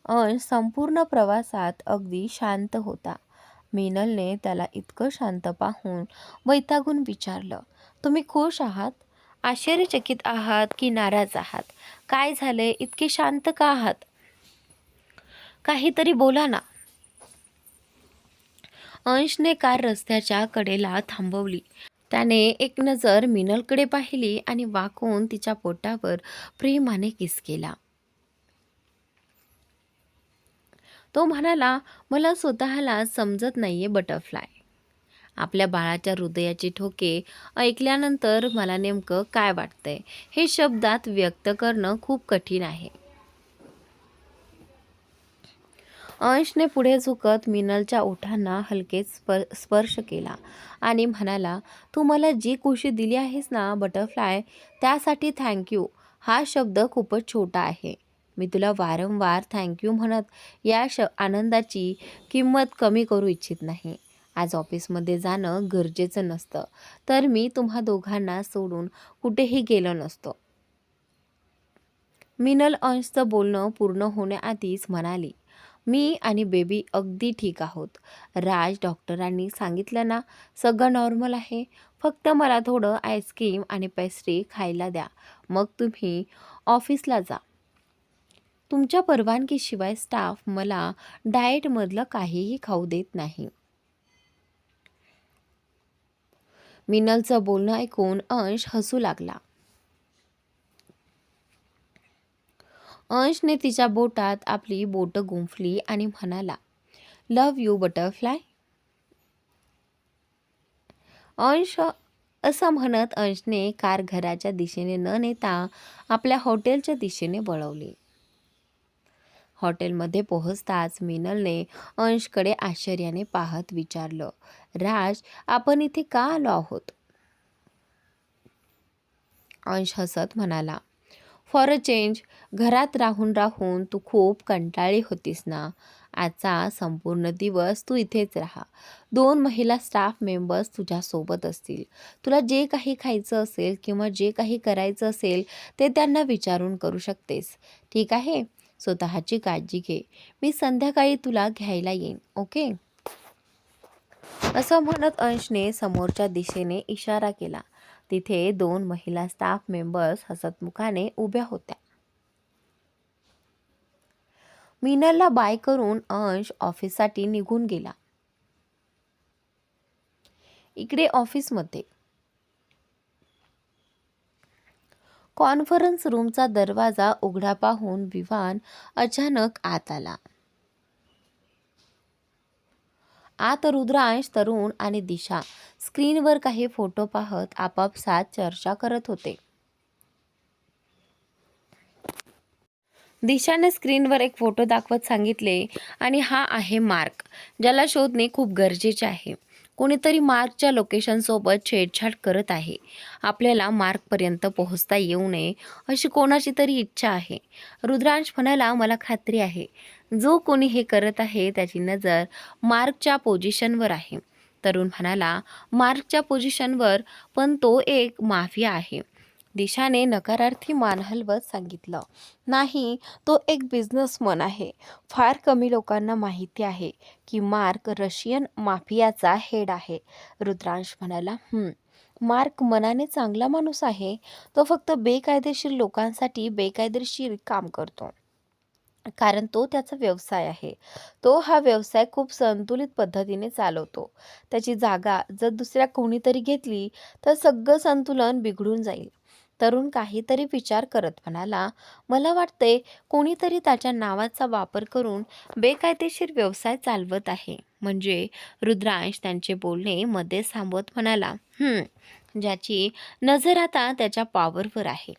अंश संपूर्ण प्रवासात अगदी शांत होता. मिनलने त्याला इतकं शांत पाहून वैतागून विचारलं, तुम्ही खुश आहात? आश्चर्यचकित आहात की नाराज आहात? काय झाले, इतके शांत का आहात? काहीतरी बोला ना. अंशने कार रस्त्याच्या कडेला थांबवली. त्याने एक नजर मिनलकडे पाहिली आणि वाकून तिच्या पोटावर प्रेमाने किस केला. तो म्हणाला, मला स्वतःला समजत नाहीये बटरफ्लाय. आपल्या बाळाच्या हृदयाचे ठोके ऐकल्यानंतर मला नेमकं काय वाटतंय हे शब्दात व्यक्त करणं खूप कठीण आहे. अंशने पुढे झुकत मिनलच्या ओठांना हलकेच स्पर्श केला आणि म्हणाला, तू मला जी खुशी दिली आहेस ना बटरफ्लाय, त्यासाठी थँक्यू. हा शब्द खूपच छोटा आहे. मी तुला वारंवार थँक्यू म्हणत या आनंदाची किंमत कमी करू इच्छित नाही. आज ऑफिसमध्ये जाणं गरजेचं नसतं तर मी तुम्हा दोघांना सोडून कुठेही गेलो नसतो. मिनल अंशचं बोलणं पूर्ण होण्याआधीच म्हणाली, मी आणि बेबी अगदी ठीक आहोत. राज डॉक्टरांनी सांगितलं ना, सगळं नॉर्मल आहे. फक्त मला थोडं आईस्क्रीम आणि पेस्ट्री खायला द्या, मग तुम्ही ऑफिसला जा. तुमच्या परवानगीशिवाय स्टाफ मला डाएटमधलं काहीही खाऊ देत नाही. मिनलचं बोलणं ऐकून अंश हसू लागला. अंशने तिच्या बोटात आपली बोटं गुंफली आणि म्हणाला, लव्ह यू बटरफ्लाय. अंश असं म्हणत अंशने कार घराच्या दिशेने न नेता आपल्या हॉटेलच्या दिशेने वळवली. हॉटेलमध्ये पोहोचताच मिनलने अंशकडे आश्चर्याने पाहत विचारलं, राज, आपण इथे का आलो आहोत? अंश हसत म्हणाला, फॉर अ चेंज. घरात राहून राहून तू खूप कंटाळी होतीस ना. आजचा संपूर्ण दिवस तू इथेच राहा. 2 महिला स्टाफ मेंबर्स तुझ्यासोबत असतील. तुला जे काही खायचं असेल किंवा जे काही करायचं असेल ते त्यांना विचारून करू शकतेस. ठीक आहे? स्वतःची काळजी घे. मी संध्याकाळी तुला घ्यायला येईन. ओके? असं म्हणत अंशने समोरच्या दिशेने इशारा केला. तिथे 2 महिला स्टाफ मेंबर्स हसतमुखाने उभ्या होत्या. मिनलला बाय करून अंश ऑफिससाठी निघून गेला. इकडे ऑफिसमध्ये कॉन्फरन्स रूमचा दरवाजा उघडा पाहून विवान अचानक आत आला. आत रुद्रांश, तरुण आणि दिशा स्क्रीनवर काही फोटो पाहत आपापसात चर्चा करत होते. दिशाने स्क्रीनवर एक फोटो दाखवत सांगितले, आणि हा आहे मार्क, ज्याला शोधणे खूप गरजेचे आहे. कोणीतरी मार्कच्या लोकेशनसोबत छेडछाड करत आहे. आपल्याला मार्कपर्यंत पोहोचता येऊ नये अशी कोणाची तरी इच्छा आहे. रुद्रांश म्हणाला, मला खात्री आहे जो कोणी हे करत आहे त्याची नजर मार्कच्या पोझिशनवर आहे. तरुण म्हणाला, मार्कच्या पोझिशनवर? पण तो एक माफिया आहे. दिशाने नकारार्थी मान हलवत सांगितलं, नाही, तो एक बिझनेसमन आहे. फार कमी लोकांना माहिती आहे की मार्क रशियन माफियाचा हेड आहे. रुद्रांश म्हणाला, मार्क मनाने चांगला माणूस आहे. तो फक्त बेकायदेशीर लोकांसाठी बेकायदेशीर काम करतो, कारण तो त्याचा व्यवसाय आहे. तो हा व्यवसाय खूप संतुलित पद्धतीने चालवतो. त्याची जागा जर दुसऱ्या कोणीतरी घेतली तर सगळं संतुलन बिघडून जाईल. तरुण काहीतरी विचार करत म्हणाला, मला वाटते कोणीतरी त्याच्या नावाचा वापर करून बेकायदेशीर व्यवसाय चालवत आहे. म्हणजे रुद्रांश त्यांचे बोलणे मध्ये थांबवत म्हणाला, ज्याची नजर आता त्याच्या पॉवरवर आहे.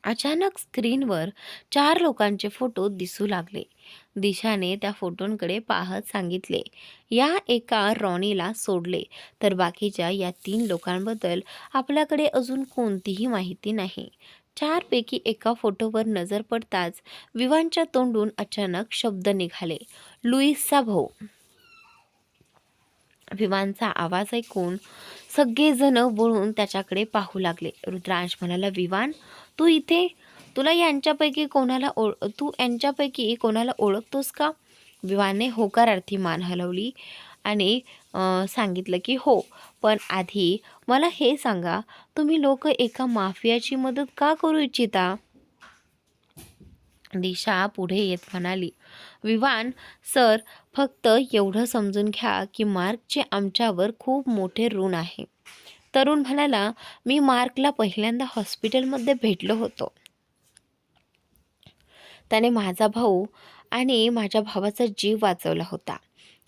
अचानक स्क्रीनवर 4 लोकांचे फोटो दिसू लागले. दिशाने त्या फोटोंकडे पाहत सांगितले, या एका रॉनीला सोडले तर बाकीच्या या 3 लोकांबद्दल आपल्याकडे अजून कोणतीही माहिती नाही. 4 पैकी एका फोटोवर नजर पडताच विवानच्या तोंडून अचानक शब्द निघाले, लुईसचा भाऊ. विवानचा आवाज ऐकून सगळेजण वळून त्याच्याकडे पाहू लागले. रुद्रांश म्हणाला, विवान, तू इथे? तू यांच्यापैकी कोणाला ओळखतोस का? विवानने होकारार्थी मान हलवली आणि सांगितलं की हो, पण आधी मला हे सांगा, तुम्ही लोक एका माफियाची मदत का करू इच्छिता? दिशा पुढे येत म्हणाली, विवान सर, फक्त एवढं समजून घ्या की मार्कचे आमच्यावर खूप मोठे ऋण आहे. तरुण म्हणाला, मी मार्कला पहिल्यांदा हॉस्पिटलमध्ये भेटलो होतो. त्याने माझा भाऊ आणि माझ्या भावाचा जीव वाचवला होता.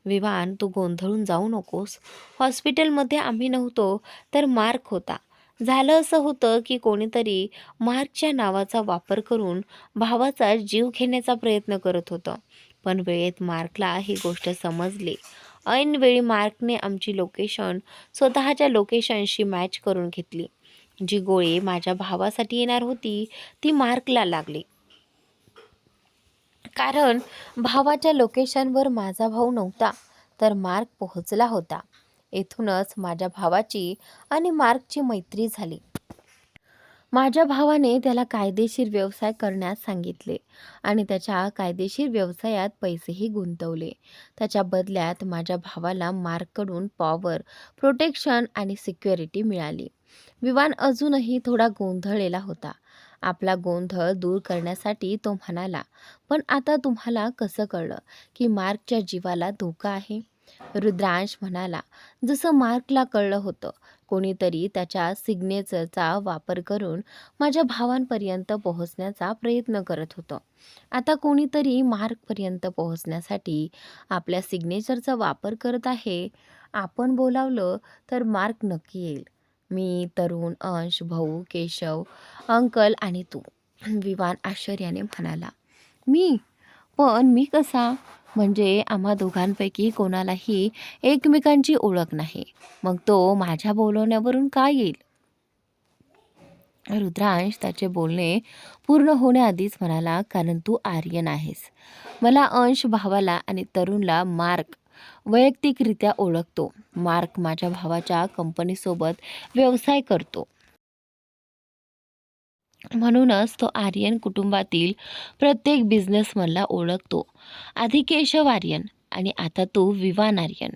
विवान, तू गोंधळून जाऊ नकोस. हॉस्पिटलमध्ये आम्ही नव्हतो तर मार्क होता. झालं असं होतं की कोणीतरी मार्कच्या नावाचा वापर करून भावाचा जीव घेण्याचा प्रयत्न करत होतं. पण वेळेत मार्कला ही गोष्ट समजली. ऐनवेळी मार्कने आमची लोकेशन स्वतःच्या लोकेशनशी मॅच करून घेतली. जी गोळी माझ्या भावासाठी येणार होती ती मार्कला लागली, कारण भावाच्या लोकेशनवर माझा भाऊ नव्हता तर मार्क पोहोचला होता. येथूनच माझ्या भावाची आणि मार्कची मैत्री झाली. माझ्या भावाने त्याला कायदेशीर व्यवसाय करण्यास सांगितले आणि त्याच्या कायदेशीर व्यवसायात पैसेही गुंतवले. त्याच्या बदल्यात माझ्या भावाला मार्ककडून पॉवर, प्रोटेक्शन आणि सिक्युरिटी मिळाली. विवान अजूनही थोडा गोंधळलेला होता. आपला गोंधळ दूर करण्यासाठी तो म्हणाला, पण आता तुम्हाला कसं कळलं की मार्कच्या जीवाला धोका आहे? रुद्रांश म्हणाला, जसं मार्कला कळलं होतं. कोणीतरी त्याच्या सिग्नेचरचा वापर करून माझ्या भावांपर्यंत पोहोचण्याचा प्रयत्न करत होतं. आता कोणीतरी मार्कपर्यंत पोहोचण्यासाठी आपल्या सिग्नेचरचा वापर करत आहे. आपण बोलावलं तर मार्क नक्की येईल. मी, तरुण, अंश, भाऊ, केशव, अंकल आणि तू. विवान आश्चर्याने म्हणाला. मी? पण मी कसा? म्हणजे आम्हा दोघांपैकी कोणालाही एकमेकांची ओळख नाही. मग तो माझ्या बोलवण्यावरून का येईल? रुद्रांश त्याचे बोलणे पूर्ण होण्याआधीच म्हणाला, कारण तू आर्यन आहेस. मला अंश भावाला आणि तरुणला मार्क वैयक्तिकरित्या ओळखतो. मार्क माझ्या भावाच्या कंपनीसोबत व्यवसाय करतो. म्हणूनच तो आर्यन कुटुंबातील प्रत्येक बिझनेसमनला ओळखतो. आधी केशव आर्यन आणि आता तू विवान आर्यन.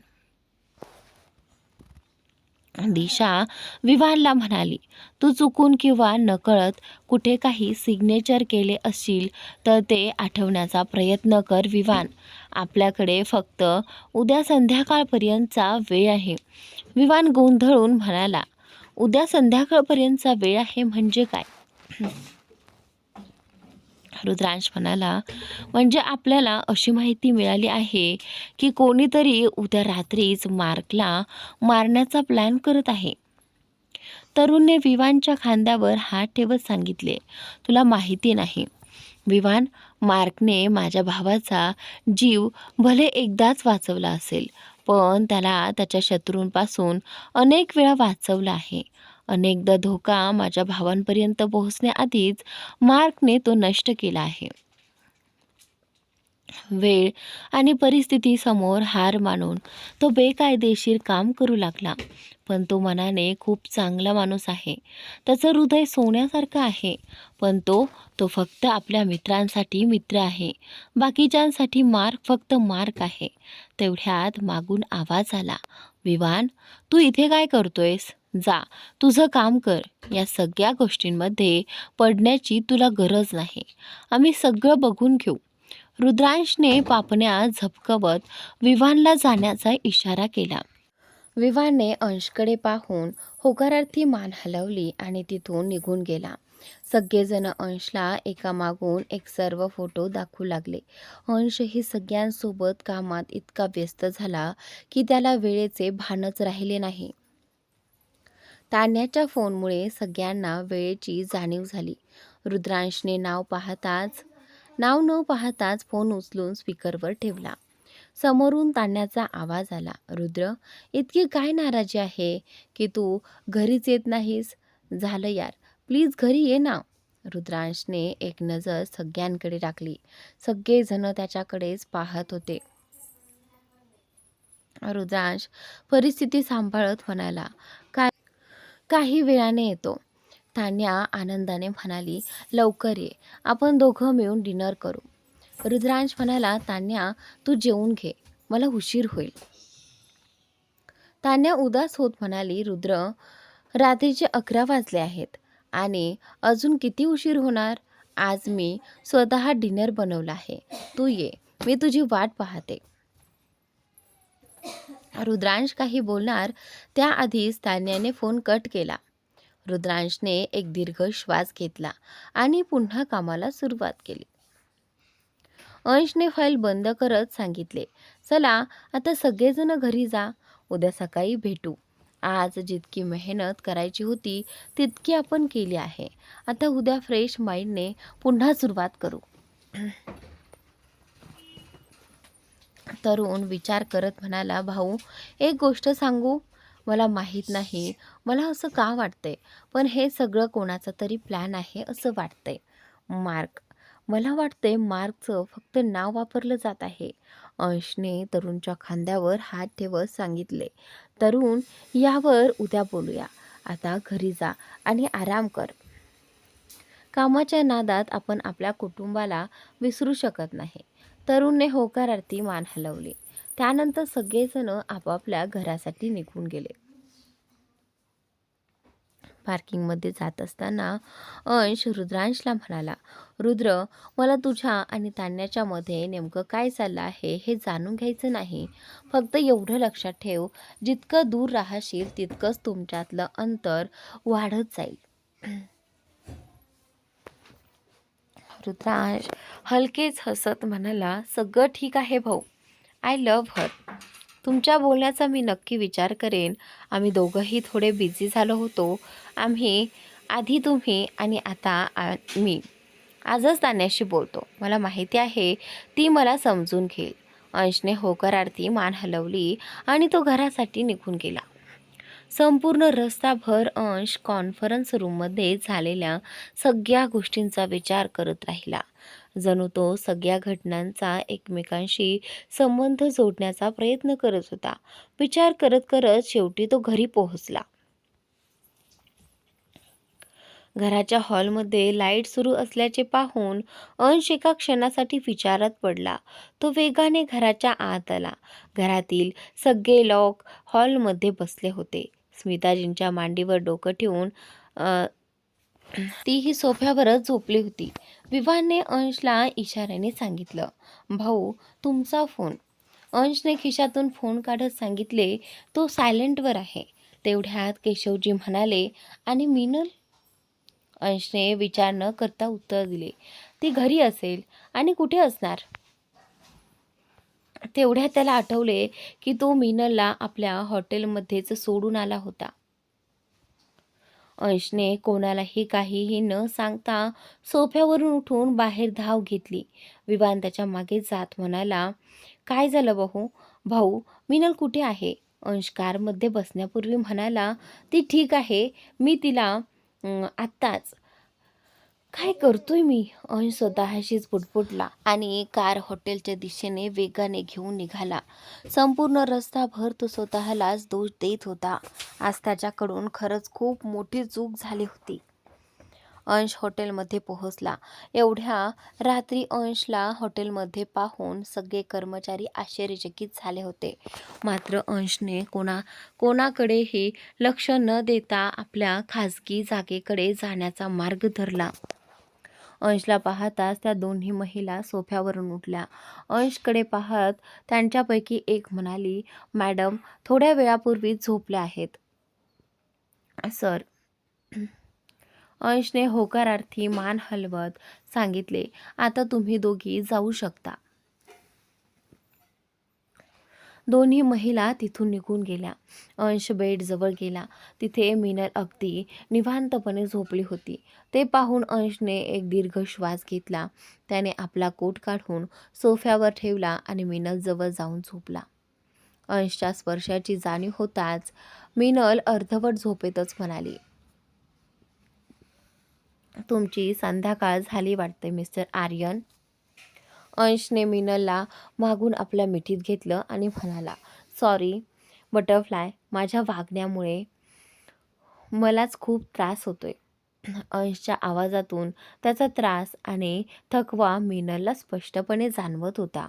दिशा विवानला म्हणाली, तू चुकून किंवा नकळत कुठे काही सिग्नेचर केले असशील तर ते आठवण्याचा प्रयत्न कर विवान. आपल्याकडे फक्त उद्या संध्याकाळपर्यंतचा वेळ आहे. विवान गोंधळून म्हणाला, उद्या संध्याकाळपर्यंतचा वेळ आहे म्हणजे काय? रुद्रांश म्हणाला, म्हणजे आपल्याला अशी माहिती मिळाली आहे की कोणीतरी उद्या रात्रीच मार्कला मारण्याचा प्लॅन करत आहे. तरुणने विवानच्या खांद्यावर हात ठेवत सांगितले, तुला माहिती नाही विवान, मार्कने माझ्या भावाचा जीव भले एकदाच वाचवला असेल, पण त्याला त्याच्या शत्रूंपासून अनेक वेळा वाचवला आहे. अनेकदा धोका माझ्या भावांपर्यंत पोहोचण्याआधीच मार्कने तो नष्ट केला आहे. वेळ आणि परिस्थितीसमोर हार मानून तो बेकायदेशीर काम करू लागला. पण तो मनाने खूप चांगला माणूस आहे. त्याचं हृदय सोन्यासारखं आहे. पण तो फक्त आपल्या मित्रांसाठी मित्र आहे. बाकीच्यांसाठी मार्क फक्त मार्क आहे. तेवढ्यात मागून आवाज आला, विवान, तू इथे काय करतोयस? जा, तुझं काम कर. या सगळ्या गोष्टींमध्ये पडण्याची तुला गरज नाही. आम्ही सगळं बघून घेऊ. रुद्रांशने पापण्या झपकवत विवानला जाण्याचा इशारा केला. विवानने अंशकडे पाहून होकारार्थी मान हलवली आणि तिथून निघून गेला. सगळेजण अंशला एकामागून एक सर्व फोटो दाखवू लागले. अंशही सगळ्यांसोबत कामात इतका व्यस्त झाला की त्याला वेळेचे भानच राहिले नाही. तान्याच्या फोनमुळे सगळ्यांना वेळेची जाणीव झाली. रुद्रांशने नाव न पाहताच फोन उचलून स्पीकरवर ठेवला. समोरून तान्याचा आवाज आला, रुद्र, इतकी काय नाराजी आहे की तू घरीच येत नाहीस? झालं यार, प्लीज घरी ये ना. रुद्रांशने एक नजर सगळ्यांकडे टाकली. सगळेजण त्याच्याकडेच पाहत होते. रुद्रांश परिस्थिती सांभाळत म्हणाला, काही वेळाने येतो. तान्या आनंदाने म्हणाली, लवकर ये, आपण दोघं मिळून डिनर करू. रुद्रांश म्हणाला, तान्या, तू जेवून घे, मला उशीर होईल. तान्या उदास होत म्हणाली, रुद्र, रात्रीचे 11 वाजले आहेत आणि अजून किती उशीर होणार? आज मी स्वतः डिनर बनवला आहे. तू ये, मी तुझी वाट पाहते. रुद्रांश काही बोलणार त्याआधीच तान्याने फोन कट केला. रुद्रांशने एक दीर्घ श्वास घेतला आणि पुन्हा कामाला सुरुवात केली. अंशने फाईल बंद करत सांगितले, चला आता सगळेजण घरी जा, उद्या सकाळी भेटू. आज जितकी मेहनत करायची होती तितकी आपण केली आहे. आता उद्या फ्रेश माइंडने पुन्हा सुरुवात करू. तरुण विचार करत म्हणाला, भाऊ, एक गोष्ट सांगू? मला माहीत नाही मला असं का वाटतंय, पण हे सगळं कोणाचा तरी प्लॅन आहे असं वाटतंय. मला वाटतंय मार्कचं फक्त नाव वापरलं जात आहे. अंशने तरुणच्या खांद्यावर हात ठेवत सांगितले, तरुण, यावर उद्या बोलूया. आता घरी जा आणि आराम कर. कामाच्या नादात आपण आपल्या कुटुंबाला विसरू शकत नाही. तरुणने होकारार्थी मान हलवली. त्यानंतर सगळेजण आपापल्या घरासाठी निघून गेले. पार्किंगमध्ये जात असताना अंश रुद्रांशला म्हणाला, रुद्र, मला तुझ्या आणि तान्याच्यामध्ये नेमकं काय चाललं आहे हे जाणून घ्यायचं नाही. फक्त एवढं लक्षात ठेव, जितकं दूर राहशील तितकंच तुमच्यातलं अंतर वाढत जाईल. रुद्रांश हलकेच हसत म्हणाला, सगळं ठीक आहे भाऊ. I love her. तुमच्या बोलण्याचा मी नक्की विचार करेन. आम्ही दोघंही थोडे बिझी झालो होतो. आधी तुम्ही आणि आता मी आजच तान्याशी बोलतो. मला माहिती आहे ती मला समजून घेईल. अंशने होकारार्थी मान हलवली आणि तो घरासाठी निघून गेला. संपूर्ण रस्ताभर अंश कॉन्फरन्स रूममध्ये झालेल्या सगळ्या गोष्टींचा विचार करत राहिला. जणू तो सगळ्या घटनांचा एकमेकांशी संबंध जोडण्याचा प्रयत्न करत होता. विचार करत करत शेवटी तो घरी पोहोचला. घराच्या हॉलमध्ये लाईट सुरू असल्याचे पाहून अंश एका क्षणासाठी विचारात पडला. तो वेगाने घराच्या आत आला. घरातील सगळे लोक हॉलमध्ये बसले होते. स्मिताजींच्या मांडीवर डोकं ठेवून तीही सोफ्यावरच झोपली होती. विवानने अंशला इशाऱ्याने सांगितलं, भाऊ, तुमचा फोन. अंशने खिशातून फोन काढत सांगितले, तो सायलेंटवर आहे. तेवढ्यात केशवजी म्हणाले, आणि मीनल? अंशने विचार न करता उत्तर दिले, ती घरी असेल. आणि कुठे असणार? तेवढ्यात त्याला आठवले की तो मीनलला आपल्या हॉटेलमध्येच सोडून आला होता. अंशने कोणालाही काहीही न सांगता सोफ्यावरून उठून बाहेर धाव घेतली. विवान त्याच्या मागे जात म्हणाला, काय झालं भाऊ, मीनल कुठे आहे? अंश कारमध्ये बसण्यापूर्वी म्हणाला, ती ठीक आहे, मी तिला आत्ताच. काय करतोय मी? अंश स्वतःशीच पुटपुटला आणि कार हॉटेलच्या दिशेने वेगाने घेऊन निघाला. संपूर्ण रस्ताभर तो स्वतःलाच दोष देत होता. आज त्याच्याकडून खरंच खूप मोठी चूक झाली होती. अंश हॉटेलमध्ये पोहोचला. एवढ्या रात्री अंशला हॉटेलमध्ये पाहून सगळे कर्मचारी आश्चर्यचकित झाले होते. मात्र अंशने कोणाकडेही लक्ष न देता आपल्या खाजगी जागेकडे जाण्याचा मार्ग धरला. अंशला पाहताच त्या दोन्ही महिला सोफ्यावरून उठल्या. अंशकडे पाहत त्यांच्यापैकी एक म्हणाली, मॅडम थोड्या वेळापूर्वी झोपल्या आहेत. सर. अंशने होकारार्थी मान हलवत सांगितले, आता तुम्ही दोघी जाऊ शकता. दोन्ही महिला तिथून निघून गेल्या. अंश बेडजवळ गेला. तिथे मीनल अगदी निवांतपणे झोपली होती. ते पाहून अंशने एक दीर्घ श्वास घेतला. त्याने आपला कोट काढून सोफ्यावर ठेवला आणि मीनलजवळ जाऊन झोपला. अंशच्या स्पर्शाची जाणीव होताच मीनल अर्धवट झोपेतच म्हणाली, तुमची संध्याकाळ झाली वाटते मिस्टर आर्यन. अंशने मीनलला मागून आपल्या मिठीत घेतलं आणि म्हणाला, सॉरी बटरफ्लाय, माझ्या वागण्यामुळे मलाच खूप त्रास होतोय. अंशच्या आवाजातून त्याचा त्रास आणि थकवा मीनलला स्पष्टपणे जाणवत होता.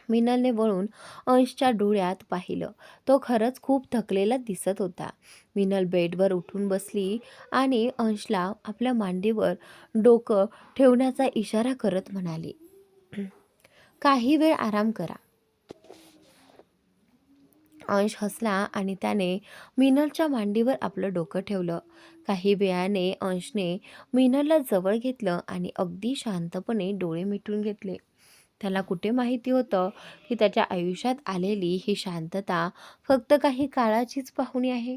मीनलने वळून अंशच्या डोळ्यात पाहिलं. तो खरंच खूप थकलेला दिसत होता. मीनल बेडवर उठून बसली आणि अंशला आपल्या मांडीवर डोकं ठेवण्याचा इशारा करत म्हणाली, काही वेळ आराम करा. अंश हसला आणि त्याने मीनलच्या मांडीवर आपलं डोकं ठेवलं. काही वेळाने अंशने मीनलला जवळ घेतलं आणि अगदी शांतपणे डोळे मिटून घेतले. त्याला कुठे माहिती होतं की त्याच्या आयुष्यात आलेली ही शांतता फक्त काही काळाचीच पाहुणी आहे.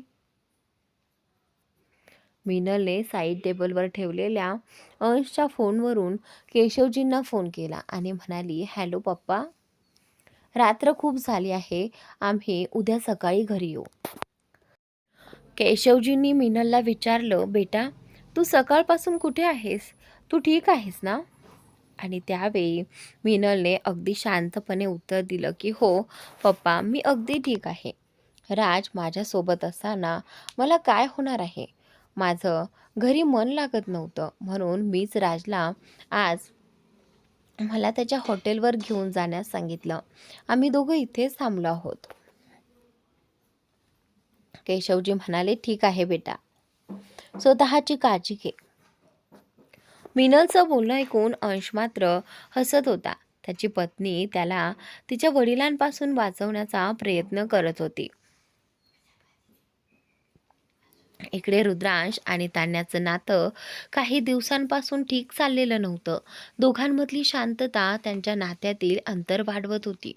मीनलने साईड टेबलवर ठेवलेल्या अंशच्या फोनवरून केशवजींना फोन केला आणि म्हणाली, हॅलो पप्पा, रात्र खूप झाली आहे, आम्ही उद्या सकाळी घरी येऊ. केशवजींनी मीनलला विचारलं, बेटा तू सकाळपासून कुठे आहेस? तू ठीक आहेस ना? आणि त्यावेळी मीनलने अगदी शांतपणे उत्तर दिलं की हो पप्पा, मी अगदी ठीक आहे. राज माझ्यासोबत असताना मला काय होणार आहे? माझं घरी मन लागत नव्हतं, म्हणून मीच राजला आज मला त्याच्या हॉटेलवर घेऊन जाण्यास सांगितलं. आम्ही दोघं इथेच थांबलो आहोत. केशवजी म्हणाले, ठीक आहे बेटा, स्वतःची काळजी घे. मिनलचं बोलणं ऐकून अंश मात्र हसत होता. त्याची पत्नी त्याला तिच्या वडिलांपासून वाचवण्याचा प्रयत्न करत होती. इकडे रुद्रांश आणि तान्याचं नातं काही दिवसांपासून ठीक चाललेलं नव्हतं. दोघांमधली शांतता त्यांच्या नात्यातील अंतर वाढवत होती.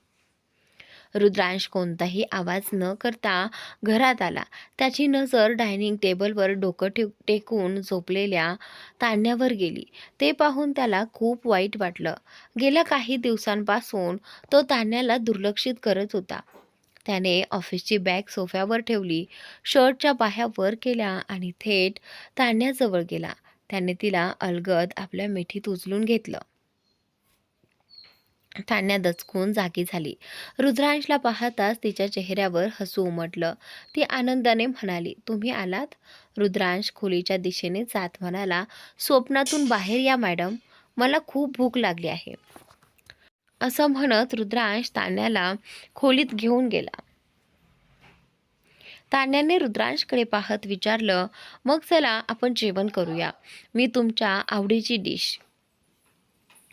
रुद्रांश कोणताही आवाज न करता घरात आला. त्याची नजर डायनिंग टेबलवर डोकं टेकून झोपलेल्या तान्यावर गेली. ते पाहून त्याला खूप वाईट वाटलं. गेल्या काही दिवसांपासून तो तान्याला दुर्लक्षित करत होता. त्याने ऑफिसची बॅग सोफ्यावर ठेवली, शर्टच्या बाह्या वर केल्या आणि थेट तान्याजवळ गेला. त्याने तिला अलगद आपल्या मिठीत उचलून घेतलं. तान्या दचकून जागी झाली. रुद्रांशला पाहताच तिच्या चेहऱ्यावर हसू उमटलं. ती आनंदाने म्हणाली, तुम्ही आलात? रुद्रांश खोलीच्या दिशेने जात म्हणाला, स्वप्नातून बाहेर या मॅडम, मला खूप भूक लागली आहे. असं म्हणत रुद्रांश तान्याला खोलीत घेऊन गेला. तान्याने रुद्रांशकडे पाहत विचारलं, मग चला आपण जेवण करूया, मी तुमच्या आवडीची डिश.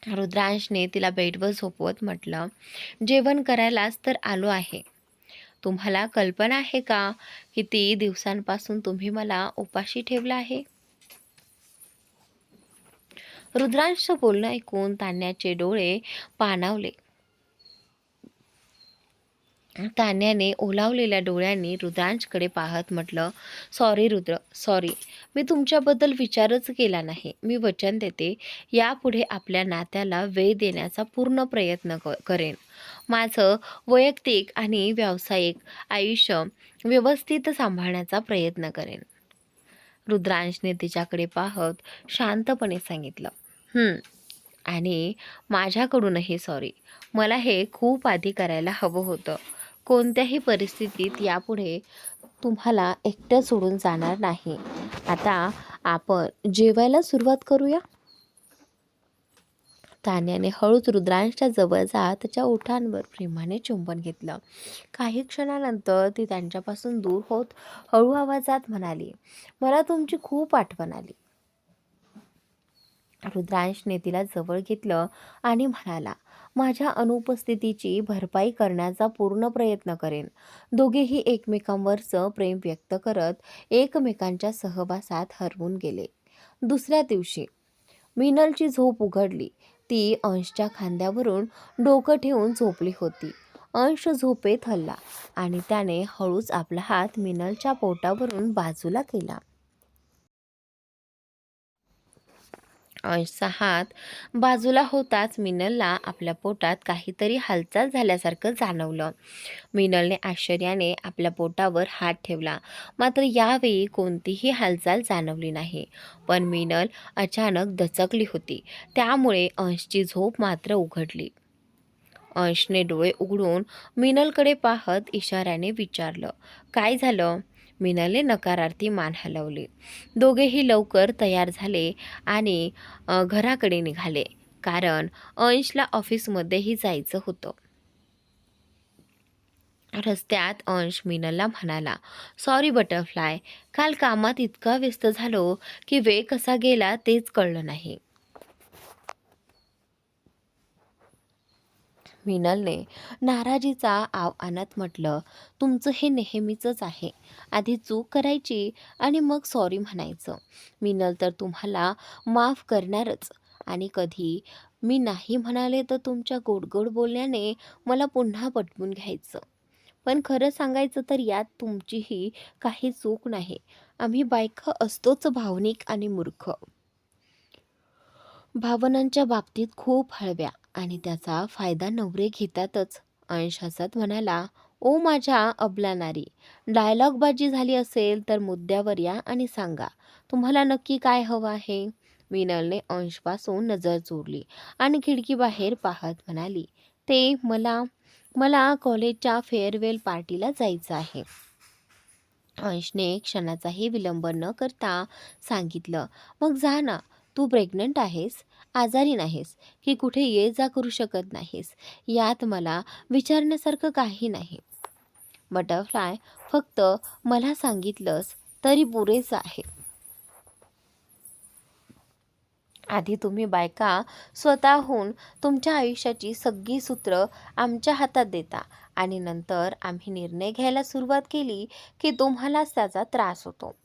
रुद्रांशने तिला बेडवर झोपवत म्हटलं, जेवण करायलाच तर आलो आहे. तुम्हाला कल्पना आहे का किती दिवसांपासून तुम्ही मला उपाशी ठेवलं आहे? रुद्रांशचं बोलणं ऐकून तान्याचे डोळे पाणावले. तान्याने ओलावलेल्या डोळ्यांनी रुद्रांशकडे पाहत म्हटलं, सॉरी रुद्र, सॉरी, मी तुमच्याबद्दल विचारच केला नाही. मी वचन देते, यापुढे आपल्या नात्याला वेळ देण्याचा पूर्ण प्रयत्न करेन. माझं वैयक्तिक आणि व्यावसायिक आयुष्य व्यवस्थित सांभाळण्याचा प्रयत्न करेन. रुद्रांशने तिच्याकडे पाहत शांतपणे सांगितलं, आणि माझ्याकडूनही सॉरी. मला हे खूप आधी करायला हवं होतं. कोणत्याही परिस्थितीत यापुढे तुम्हाला एकटं सोडून जाणार नाही. आता आपण जेवायला सुरुवात करूया. तान्याने हळूच रुद्रांशच्या जवळ जात त्याच्या ओठांवर प्रेमाने चुंबन घेतलं. काही क्षणानंतर ती त्यांच्यापासून दूर होत हळू आवाजात म्हणाली, मला तुमची खूप आठवण आली. रुद्रांशने तिला जवळ घेतलं आणि म्हणाला, माझ्या अनुपस्थितीची भरपाई करण्याचा पूर्ण प्रयत्न करेन. दोघेही एकमेकांवरचं प्रेम व्यक्त करत एकमेकांच्या सहवासात हरवून गेले. दुसऱ्या दिवशी मिनलची झोप उघडली. ती अंशच्या खांद्यावरून डोकं ठेवून झोपली होती. अंश झोपेत हलला आणि त्याने हळूच आपला हात मिनलच्या पोटावरून बाजूला केला. अंशचा हात बाजूला होताच मिनलला आपल्या पोटात काहीतरी हालचाल झाल्यासारखं जाणवलं. मिनलने आश्चर्याने आपल्या पोटावर हात ठेवला, मात्र यावेळी कोणतीही हालचाल जाणवली नाही. पण मिनल अचानक दचकली होती. त्यामुळे अंशची झोप मात्र उघडली. अंशने डोळे उघडून मिनलकडे पाहत इशाऱ्याने विचारलं, काय झालं? मिनलने नकारार्थी मान हलवली. दोघेही लवकर तयार झाले आणि घराकडे निघाले, कारण अंशला ऑफिसमध्येही जायचं होतं. रस्त्यात अंश मिनलला म्हणाला, सॉरी बटरफ्लाय, काल कामात इतका व्यस्त झालो की वेळ कसा गेला तेच कळलं नाही. मिनलने नाराजीचा आव आणत म्हटलं, तुमचं हे नेहमीचंच आहे. आधी चूक करायची आणि मग सॉरी म्हणायचं. मिनल तर तुम्हाला माफ करणारच, आणि कधी मी नाही म्हणाले तर तुमच्या गोडगोड बोलण्याने मला पुन्हा पटवून घ्यायचं. पण खरं सांगायचं तर यात तुमचीही काही चूक नाही. आम्ही बायका असतोच भावनिक आणि मूर्ख, भावनांच्या बाबतीत खूप हळव्या, आणि त्याचा फायदा नवरे घेतातच. अंश हसत म्हणाला, ओ माझ्या अबला नारी, डायलॉगबाजी झाली असेल तर मुद्द्यावर या आणि सांगा, तुम्हाला नक्की काय हवं आहे? मिनलने अंशपासून नजर चोरली आणि खिडकीबाहेर पाहत म्हणाली, ते मला मला कॉलेजच्या फेअरवेल पार्टीला जायचं आहे. अंशने क्षणाचाही विलंब न करता सांगितलं, मग जा ना. तू प्रेग्नंट आहेस, आजारी नाहीस, की कुठे ये जा करू शकत नाहीस, यात मला विचारण्यासारखं काही नाही. बटरफ्लाय, फक्त मला सांगितलंस तरी पुरेसं आहे. आधी तुम्ही बायका स्वतःहून तुमच्या आयुष्याची सगळी सूत्र आमच्या हातात देता आणि नंतर आम्ही निर्णय घ्यायला सुरुवात केली की तुम्हालाच त्याचा त्रास होतो.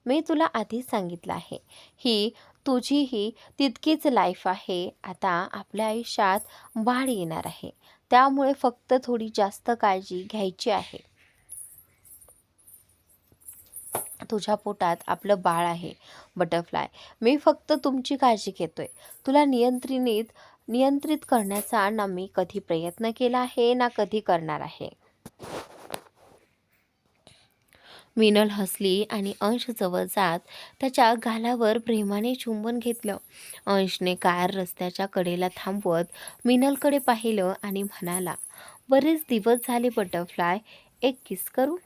मी तुला आधीच सांगितलं आहे, ही तुझीही तितकीच लाईफ आहे. आता आपल्या आयुष्यात बाळ येणार आहे, त्यामुळे फक्त थोडी जास्त काळजी घ्यायची आहे. तुझ्या पोटात आपलं बाळ आहे बटरफ्लाय. मी फक्त तुमची काळजी घेतोय. तुला नियंत्रित करण्याचा ना मी कधी प्रयत्न केला आहे ना कधी करणार आहे. मीनल हसली आणि अंश जवळ जात त्याच्या गालावर प्रेमाने चुंबन घेतलं. अंशने कार रस्त्याच्या कडेला थांबवत मीनलकडे पाहिलं आणि म्हणाला, बरेच दिवस झाले बटरफ्लाय, एक किस करू?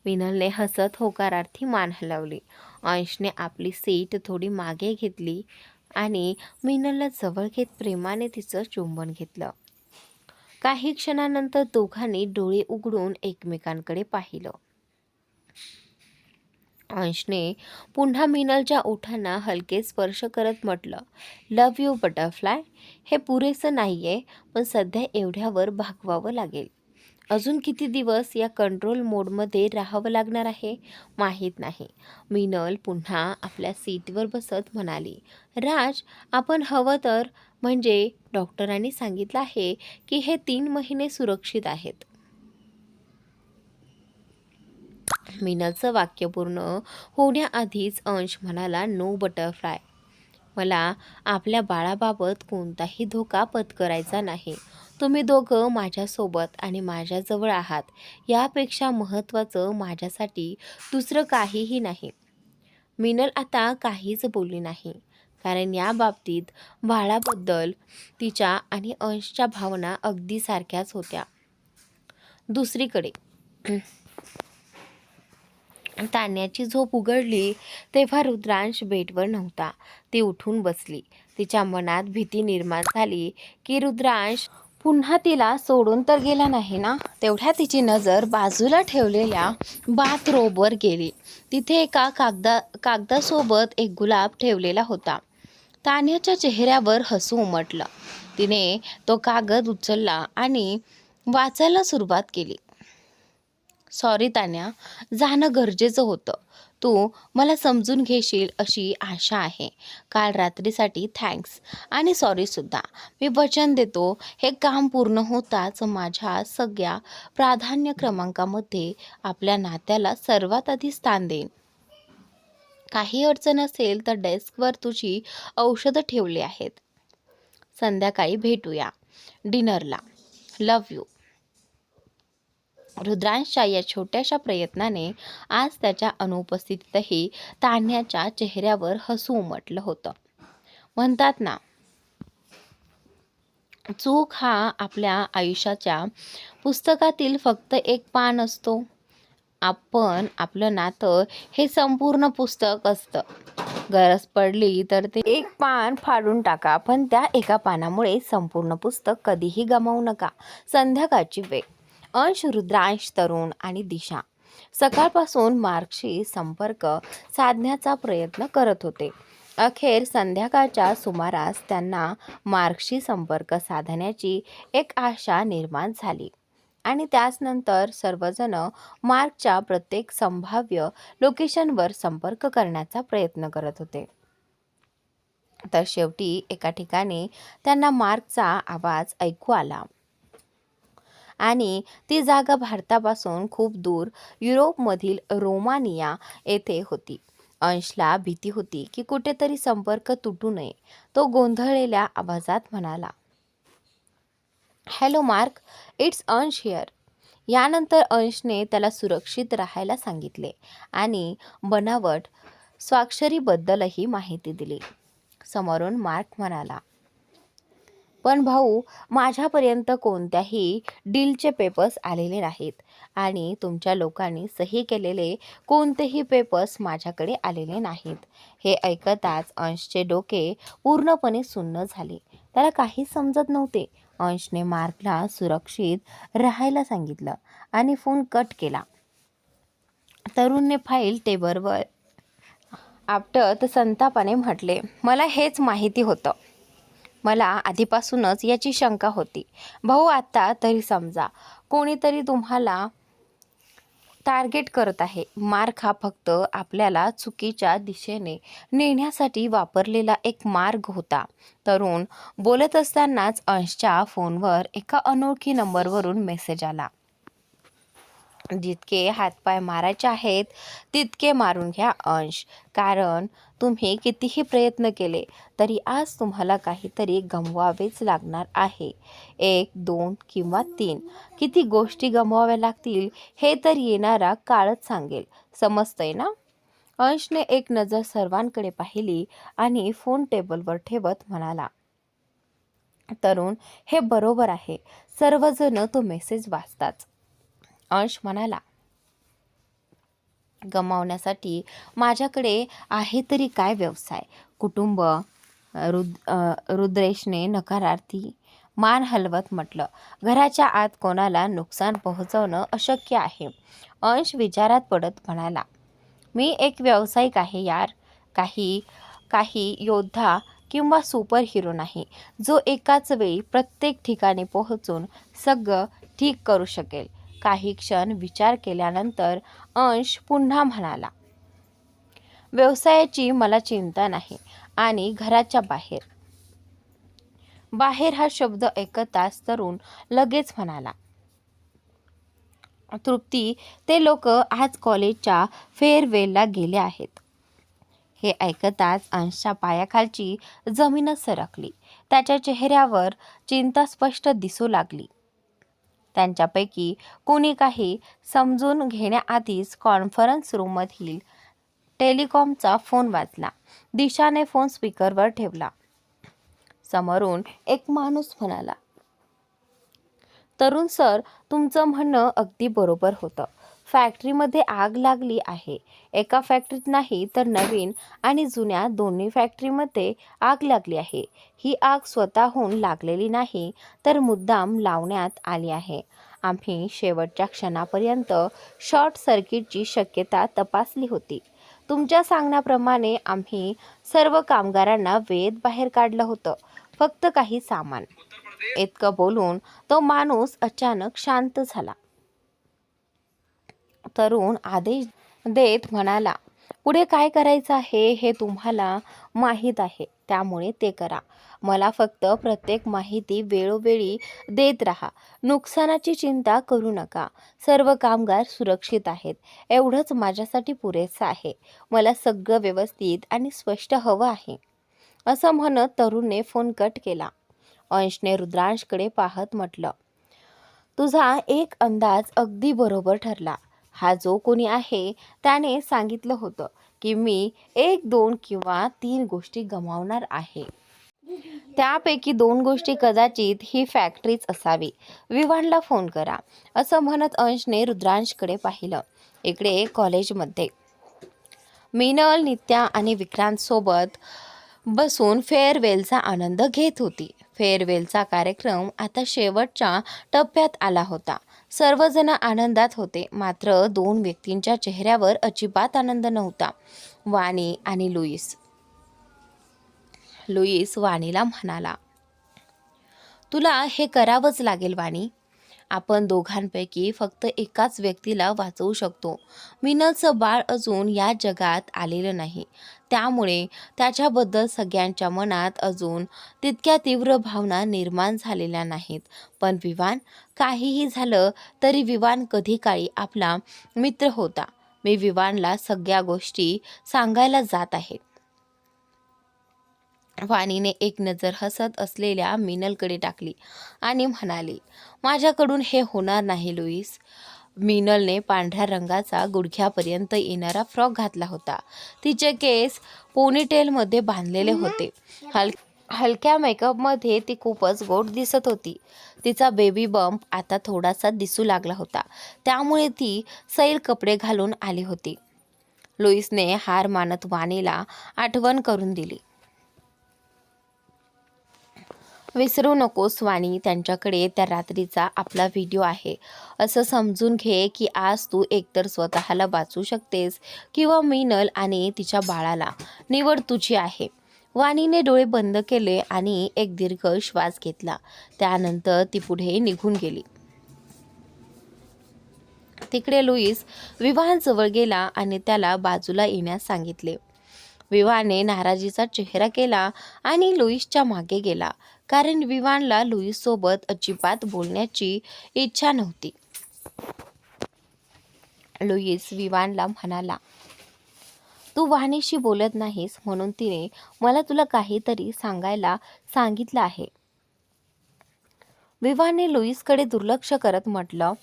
मीनलने हसत होकारार्थी मान हलवली. अंशने आपली सीट थोडी मागे घेतली आणि मीनलला जवळ घेत प्रेमाने तिचं चुंबन घेतलं. काही क्षणानंतर दोघांनी डोळे उघडून एकमेकांकडे पाहिलं. अंशने पुन्हा मीनलच्या ओठांना हलके स्पर्श करत म्हटलं, लव्ह यू बटरफ्लाय. हे पुरेसं नाहीये, पण सध्या एवढ्यावर भागवावं लागेल. अजून किती दिवस या कंट्रोल मोडमध्ये राहावं लागणार आहे माहीत नाही. मीनल पुन्हा आपल्या सीटवर बसत म्हणाली, राज, आपण हवं तर म्हणजे डॉक्टरांनी सांगितलं आहे की हे 3 महिने सुरक्षित आहेत. मीनलचं वाक्य पूर्ण होण्याआधीच अंश म्हणाला, नो बटरफ्लाय. मला आपल्या बाळाबाबत कोणताही धोका पत्करायचा नाही. तुम्ही दोघं माझ्यासोबत आणि माझ्याजवळ आहात, यापेक्षा महत्त्वाचं माझ्यासाठी दुसरं काहीही नाही. मीनल आता काहीच बोलली नाही, कारण या बाबतीत बाळाबद्दल तिच्या आणि अंशच्या भावना अगदी सारख्याच होत्या. दुसरीकडे तान्याची झोप उघडली तेव्हा रुद्रांश बेडवर नव्हता. ती उठून बसली. तिच्या मनात भीती निर्माण झाली की रुद्रांश पुन्हा तिला सोडून तर गेला नाही ना. तेवढ्या तिची नजर बाजूला ठेवलेल्या बाथरोबवर गेली. तिथे एका कागदासोबत एक गुलाब ठेवलेला होता. तान्याच्या चेहऱ्यावर हसू उमटलं. तिने तो कागद उचलला आणि वाचायला सुरुवात केली. सॉरी तान्या, जाणं गरजेचं होतं. तू मला समजून घेशील अशी आशा आहे. काल रात्रीसाठी थँक्स आणि सॉरीसुद्धा. मी वचन देतो, हे काम पूर्ण होताच माझ्या सगळ्या प्राधान्य क्रमांकामध्ये आपल्या नात्याला सर्वात आधी स्थान देईन. काही अडचण असेल तर डेस्कवर तुझी औषधं ठेवली आहेत. संध्याकाळी भेटूया डिनरला. Love you. रुद्रांशच्या या छोट्याशा प्रयत्नाने आज त्याच्या अनुपस्थितीतही तान्याच्या चेहऱ्यावर हसू उमटलं होतं. म्हणतात ना, चूक हा आपल्या आयुष्याच्या पुस्तकातील फक्त एक पान असतो. आपण आपलं नातं हे संपूर्ण पुस्तक असतं. गरज पडली तर ते एक पान फाडून टाका, पण त्या एका पानामुळे संपूर्ण पुस्तक कधीही गमावू नका. संध्याकाळची वेळ. अंश, रुद्रांश, तरुण आणि दिशा सकाळपासून मार्कशी संपर्क साधण्याचा प्रयत्न करत होते. अखेर संध्याकाळच्या सुमारास त्यांना मार्कशी संपर्क साधण्याची एक आशा निर्माण झाली आणि त्यानंतर सर्वजण मार्कच्या प्रत्येक संभाव्य लोकेशनवर संपर्क करण्याचा प्रयत्न करत होते. तर शेवटी एका ठिकाणी त्यांना मार्कचा आवाज ऐकू आला आणि ती जागा भारतापासून खूप दूर युरोपमधील रोमानिया येथे होती. अंशला भीती होती की कुठेतरी संपर्क तुटू नये. तो गोंधळलेल्या आवाजात म्हणाला, हॅलो मार्क, इट्स अंश हिअर. यानंतर अंशने त्याला सुरक्षित राहायला सांगितले आणि बनावट स्वाक्षरीबद्दलही माहिती दिली. समोरून मार्क म्हणाला, पण भाऊ, माझ्यापर्यंत कोणत्याही डीलचे पेपर्स आलेले नाहीत आणि तुमच्या लोकांनी सही केलेले कोणतेही पेपर्स माझ्याकडे आलेले नाहीत. हे ऐकताच अंशचे डोके पूर्णपणे सुन्न झाले. त्याला काहीच समजत नव्हते. अंशने मार्कला सुरक्षित राहायला सांगितलं आणि फोन कट केला. तरुणने फाईल टेबलवर आपटत संतापाने म्हटले, मला हेच माहिती होतं. मला आधीपासूनच याची शंका होती. भाऊ, आता तरी समजा, कोणीतरी तुम्हाला टार्गेट करत आहे. मार्क हा फक्त आपल्याला चुकीच्या दिशेने नेण्यासाठी वापरलेला एक मार्ग होता. तरुण बोलत असतानाच अंशच्या फोनवर एका अनोळखी नंबरवरून मेसेज आला. जितके हातपाय मारायचे आहेत तितके मारून घ्या अंश, कारण तुम्ही कितीही प्रयत्न केले तरी आज तुम्हाला काहीतरी गमवावेच लागणार आहे. 1, 2 किंवा 3 किती गोष्टी गमवाव्या लागतील हे तर येणारा काळच सांगेल. समजतंय ना? अंशने एक नजर सर्वांकडे पाहिली आणि फोन टेबलवर ठेवत म्हणाला, तरुण, हे बरोबर आहे. सर्वजण तो मेसेज वाचताच. अंश म्हणाला, गमावण्यासाठी माझ्याकडे आहे तरी काय व्यवसाय, कुटुंब? रुद्रेशने नकारार्थी मान हलवत म्हटलं, घराच्या आत कोणाला नुकसान पोहोचवणं अशक्य आहे. अंश विचारात पडत म्हणाला, मी एक व्यावसायिक आहे यार, काही योद्धा किंवा सुपर हिरो नाही, जो एकाच वेळी प्रत्येक ठिकाणी पोहोचून सगळं ठीक करू शकेल. काही क्षण विचार केल्यानंतर अंश पुन्हा म्हणाला, व्यवसायाची मला चिंता नाही. आणि घराच्या बाहेर हा शब्द ऐकताच तरुण लगेच म्हणाला, तृप्ती, ते लोक आज कॉलेजच्या फेअरवेलला गेले आहेत. हे ऐकताच अंशच्या पायाखालची जमीनच सरकली. त्याच्या चेहऱ्यावर चिंता स्पष्ट दिसू लागली. त्यांच्यापैकी कोणी काही समजून घेण्याआधीच कॉन्फरन्स रूममधील टेलिकॉमचा फोन वाजला. दिशाने फोन स्पीकरवर ठेवला. समोरून एक माणूस म्हणाला, तरुण सर, तुमचं म्हणणं अगदी बरोबर होतं. फॅक्टरीमध्ये आग लागली आहे. एका फॅक्टरीत नाही तर नवीन आणि जुन्या दोन्ही फॅक्टरीमध्ये आग लागली आहे. ही आग स्वतःहून लागलेली नाही तर मुद्दाम लावण्यात आली आहे. आम्ही शेवटच्या क्षणापर्यंत शॉर्ट सर्किटची शक्यता तपासली होती. तुमच्या सांगण्याप्रमाणे आम्ही सर्व कामगारांना वेळेत बाहेर काढलं होतं, फक्त काही सामान. इतकं बोलून तो माणूस अचानक शांत झाला. तरुण आदेश देत म्हणाला, पुढे काय करायचं आहे हे तुम्हाला माहीत आहे, त्यामुळे ते करा. मला फक्त प्रत्येक माहिती वेळोवेळी देत राहा. नुकसानाची चिंता करू नका. सर्व कामगार सुरक्षित आहेत, एवढंच माझ्यासाठी पुरेसं आहे. मला सगळं व्यवस्थित आणि स्पष्ट हवं आहे. असं म्हणत तरुणने फोन कट केला. अंशने रुद्रांशकडे पाहत म्हटलं, तुझा एक अंदाज अगदी बरोबर ठरला. हा जो कोणी आहे त्याने सांगितलं होतं की मी 1, 2 किंवा 3 गोष्टी गमावणार आहे. त्यापैकी 2 गोष्टी कदाचित ही फॅक्टरीच असावी. विवानला फोन करा. असं म्हणत अंशने रुद्रांशकडे पाहिलं. इकडे कॉलेजमध्ये मीनल, नित्या आणि विक्रांत सोबत बसून फेअरवेलचा आनंद घेत होती. फेअरवेलचा कार्यक्रम आता शेवटच्या टप्प्यात आला होता. सर्वजण आनंदात होते, मात्र 2 व्यक्तींच्या चेहऱ्यावर अजिबात आनंद नव्हता. वाणी आणि लुईस. लुईस वाणीला म्हणाला, तुला हे करावंच लागेल वाणी. आपण दोघांपैकी फक्त एकाच व्यक्तीला वाचवू शकतो. मीनलचं बाळ अजून या जगात आलेलं नाही, त्यामुळे त्याच्याबद्दल सगळ्यांच्या मनात अजून तितक्या तीव्र भावना निर्माण झालेल्या नाहीत. पण विवान, काहीही झालं तरी विवान कधी काळी आपला मित्र होता. मी विवानला सगळ्या गोष्टी सांगायला जात आहे. वाणीने एक नजर हसत असलेल्या मीनलकडे टाकली आणि म्हणाली, माझ्याकडून हे होणार नाही लुईस. मीनलने पांढऱ्या रंगाचा गुडघ्यापर्यंत येणारा फ्रॉक घातला होता. तिचे केस पोनीटेलमध्ये बांधलेले होते. हलक्या मेकअपमध्ये ती खूपच गोड दिसत होती. तिचा बेबी बंप आता थोडासा दिसू लागला होता, त्यामुळे ती सैल कपडे घालून आली होती. लुईसने हार मानत वाणीला आठवण करून दिली. विसरू नकोस वाणी, त्यांच्याकडे त्या रात्रीचा आपला व्हिडिओ आहे. असं समजून घे की आज तू एकतर स्वतःला वाचू शकतेस किंवा मीनल आणि तिच्या बाळाला. निवड तुझी आहे. वाणीने डोळे बंद केले आणि एक दीर्घ श्वास घेतला. त्यानंतर ती पुढे निघून गेली. तिकडे लुईस विवाहांजवळ गेला आणि त्याला बाजूला येण्यास सांगितले. विवाने नाराजीचा चेहरा केला आणि लुईसच्या मागे गेला, कारण विवानला लुईससोबत अजिबात बोलण्याची इच्छा नव्हती. लुईस विवानला म्हणाला, तू वाणीशी बोलत नाहीस म्हणून तिने मला तुला काहीतरी सांगायला सांगितलं आहे. विवाने लुईसकडे दुर्लक्ष करत म्हटलं,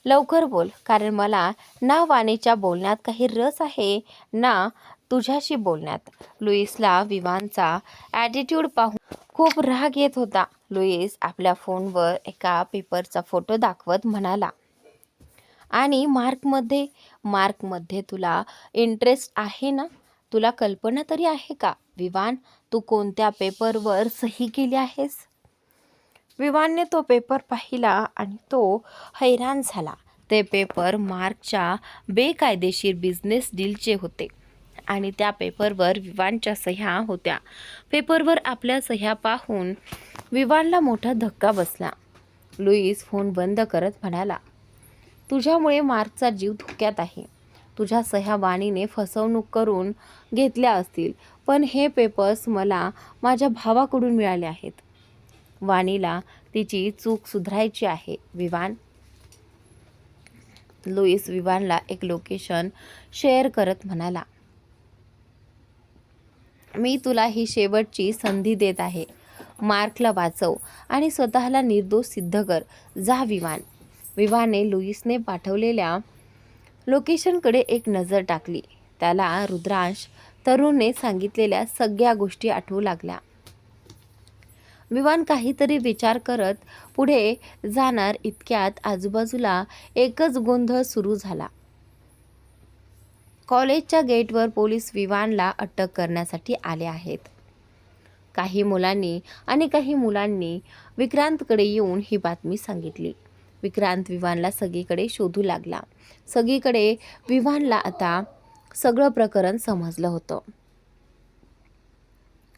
लवकर बोल, कारण मला ना वाणीच्या बोलण्यात काही रस आहे ना तुझ्याशी बोलण्यात. लुईसला विवानचा ॲटिट्यूड पाहून खूप राग येत होता. लुईस आपल्या फोनवर एका पेपरचा फोटो दाखवत म्हणाला, आणि मार्कमध्ये तुला इंटरेस्ट आहे ना? तुला कल्पना तरी आहे का विवान, तू कोणत्या पेपरवर सही केली आहेस? विवानने तो पेपर पाहिला आणि तो हैराण झाला. ते पेपर मार्कच्या बेकायदेशीर बिझनेस डीलचे होते आणि त्या पेपरवर विवानच्या सह्या होत्या. पेपरवर आपल्या सह्या पाहून विवानला मोठा धक्का बसला. लुईस फोन बंद करत म्हणाला, तुझ्यामुळे मार्कचा जीव धोक्यात आहे. तुझ्या सह्या वाणीने फसवणूक करून घेतल्या असतील, पण हे पेपर्स मला माझ्या भावाकडून मिळाले आहेत. वाणीला तिची चूक सुधारायची आहे विवान. लुईस विवानला एक लोकेशन शेअर करत म्हणाला, मी तुला ही शेवटची संधी देत आहे. मार्कला वाचव आणि स्वतःला निर्दोष सिद्ध कर. जा विवान. विवाने लुईसने पाठवलेल्या लोकेशनकडे एक नजर टाकली. त्याला रुद्रांश तरुणने सांगितलेल्या सगळ्या गोष्टी आठवू लागल्या. विवान काहीतरी विचार करत पुढे जाणार इतक्यात आजूबाजूला एकच गोंधळ सुरू झाला. कॉलेजच्या गेटवर पोलीस विवानला अटक करण्यासाठी आले आहेत. काही मुलांनी आणि काही मुलांनी विक्रांतकडे येऊन ही बातमी सांगितली. विक्रांत विवानला सगळीकडे शोधू लागला. सगळीकडे विवानला आता सगळं प्रकरण समजलं होतं.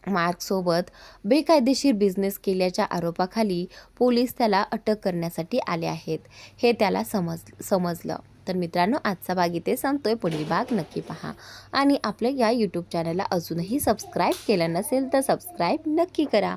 मार्कसोबत बेकायदेशीर बिझनेस केल्याच्या आरोपाखाली पोलीस त्याला अटक करण्यासाठी आले आहेत हे त्याला समजलं. तर मित्रांनो, आजचा भाग इथे संपतोय. पुढील भाग नक्की पहा आणि आपल्या या यूट्यूब चॅनलला अजूनही सबस्क्राईब केलं नसेल तर सबस्क्राईब नक्की करा.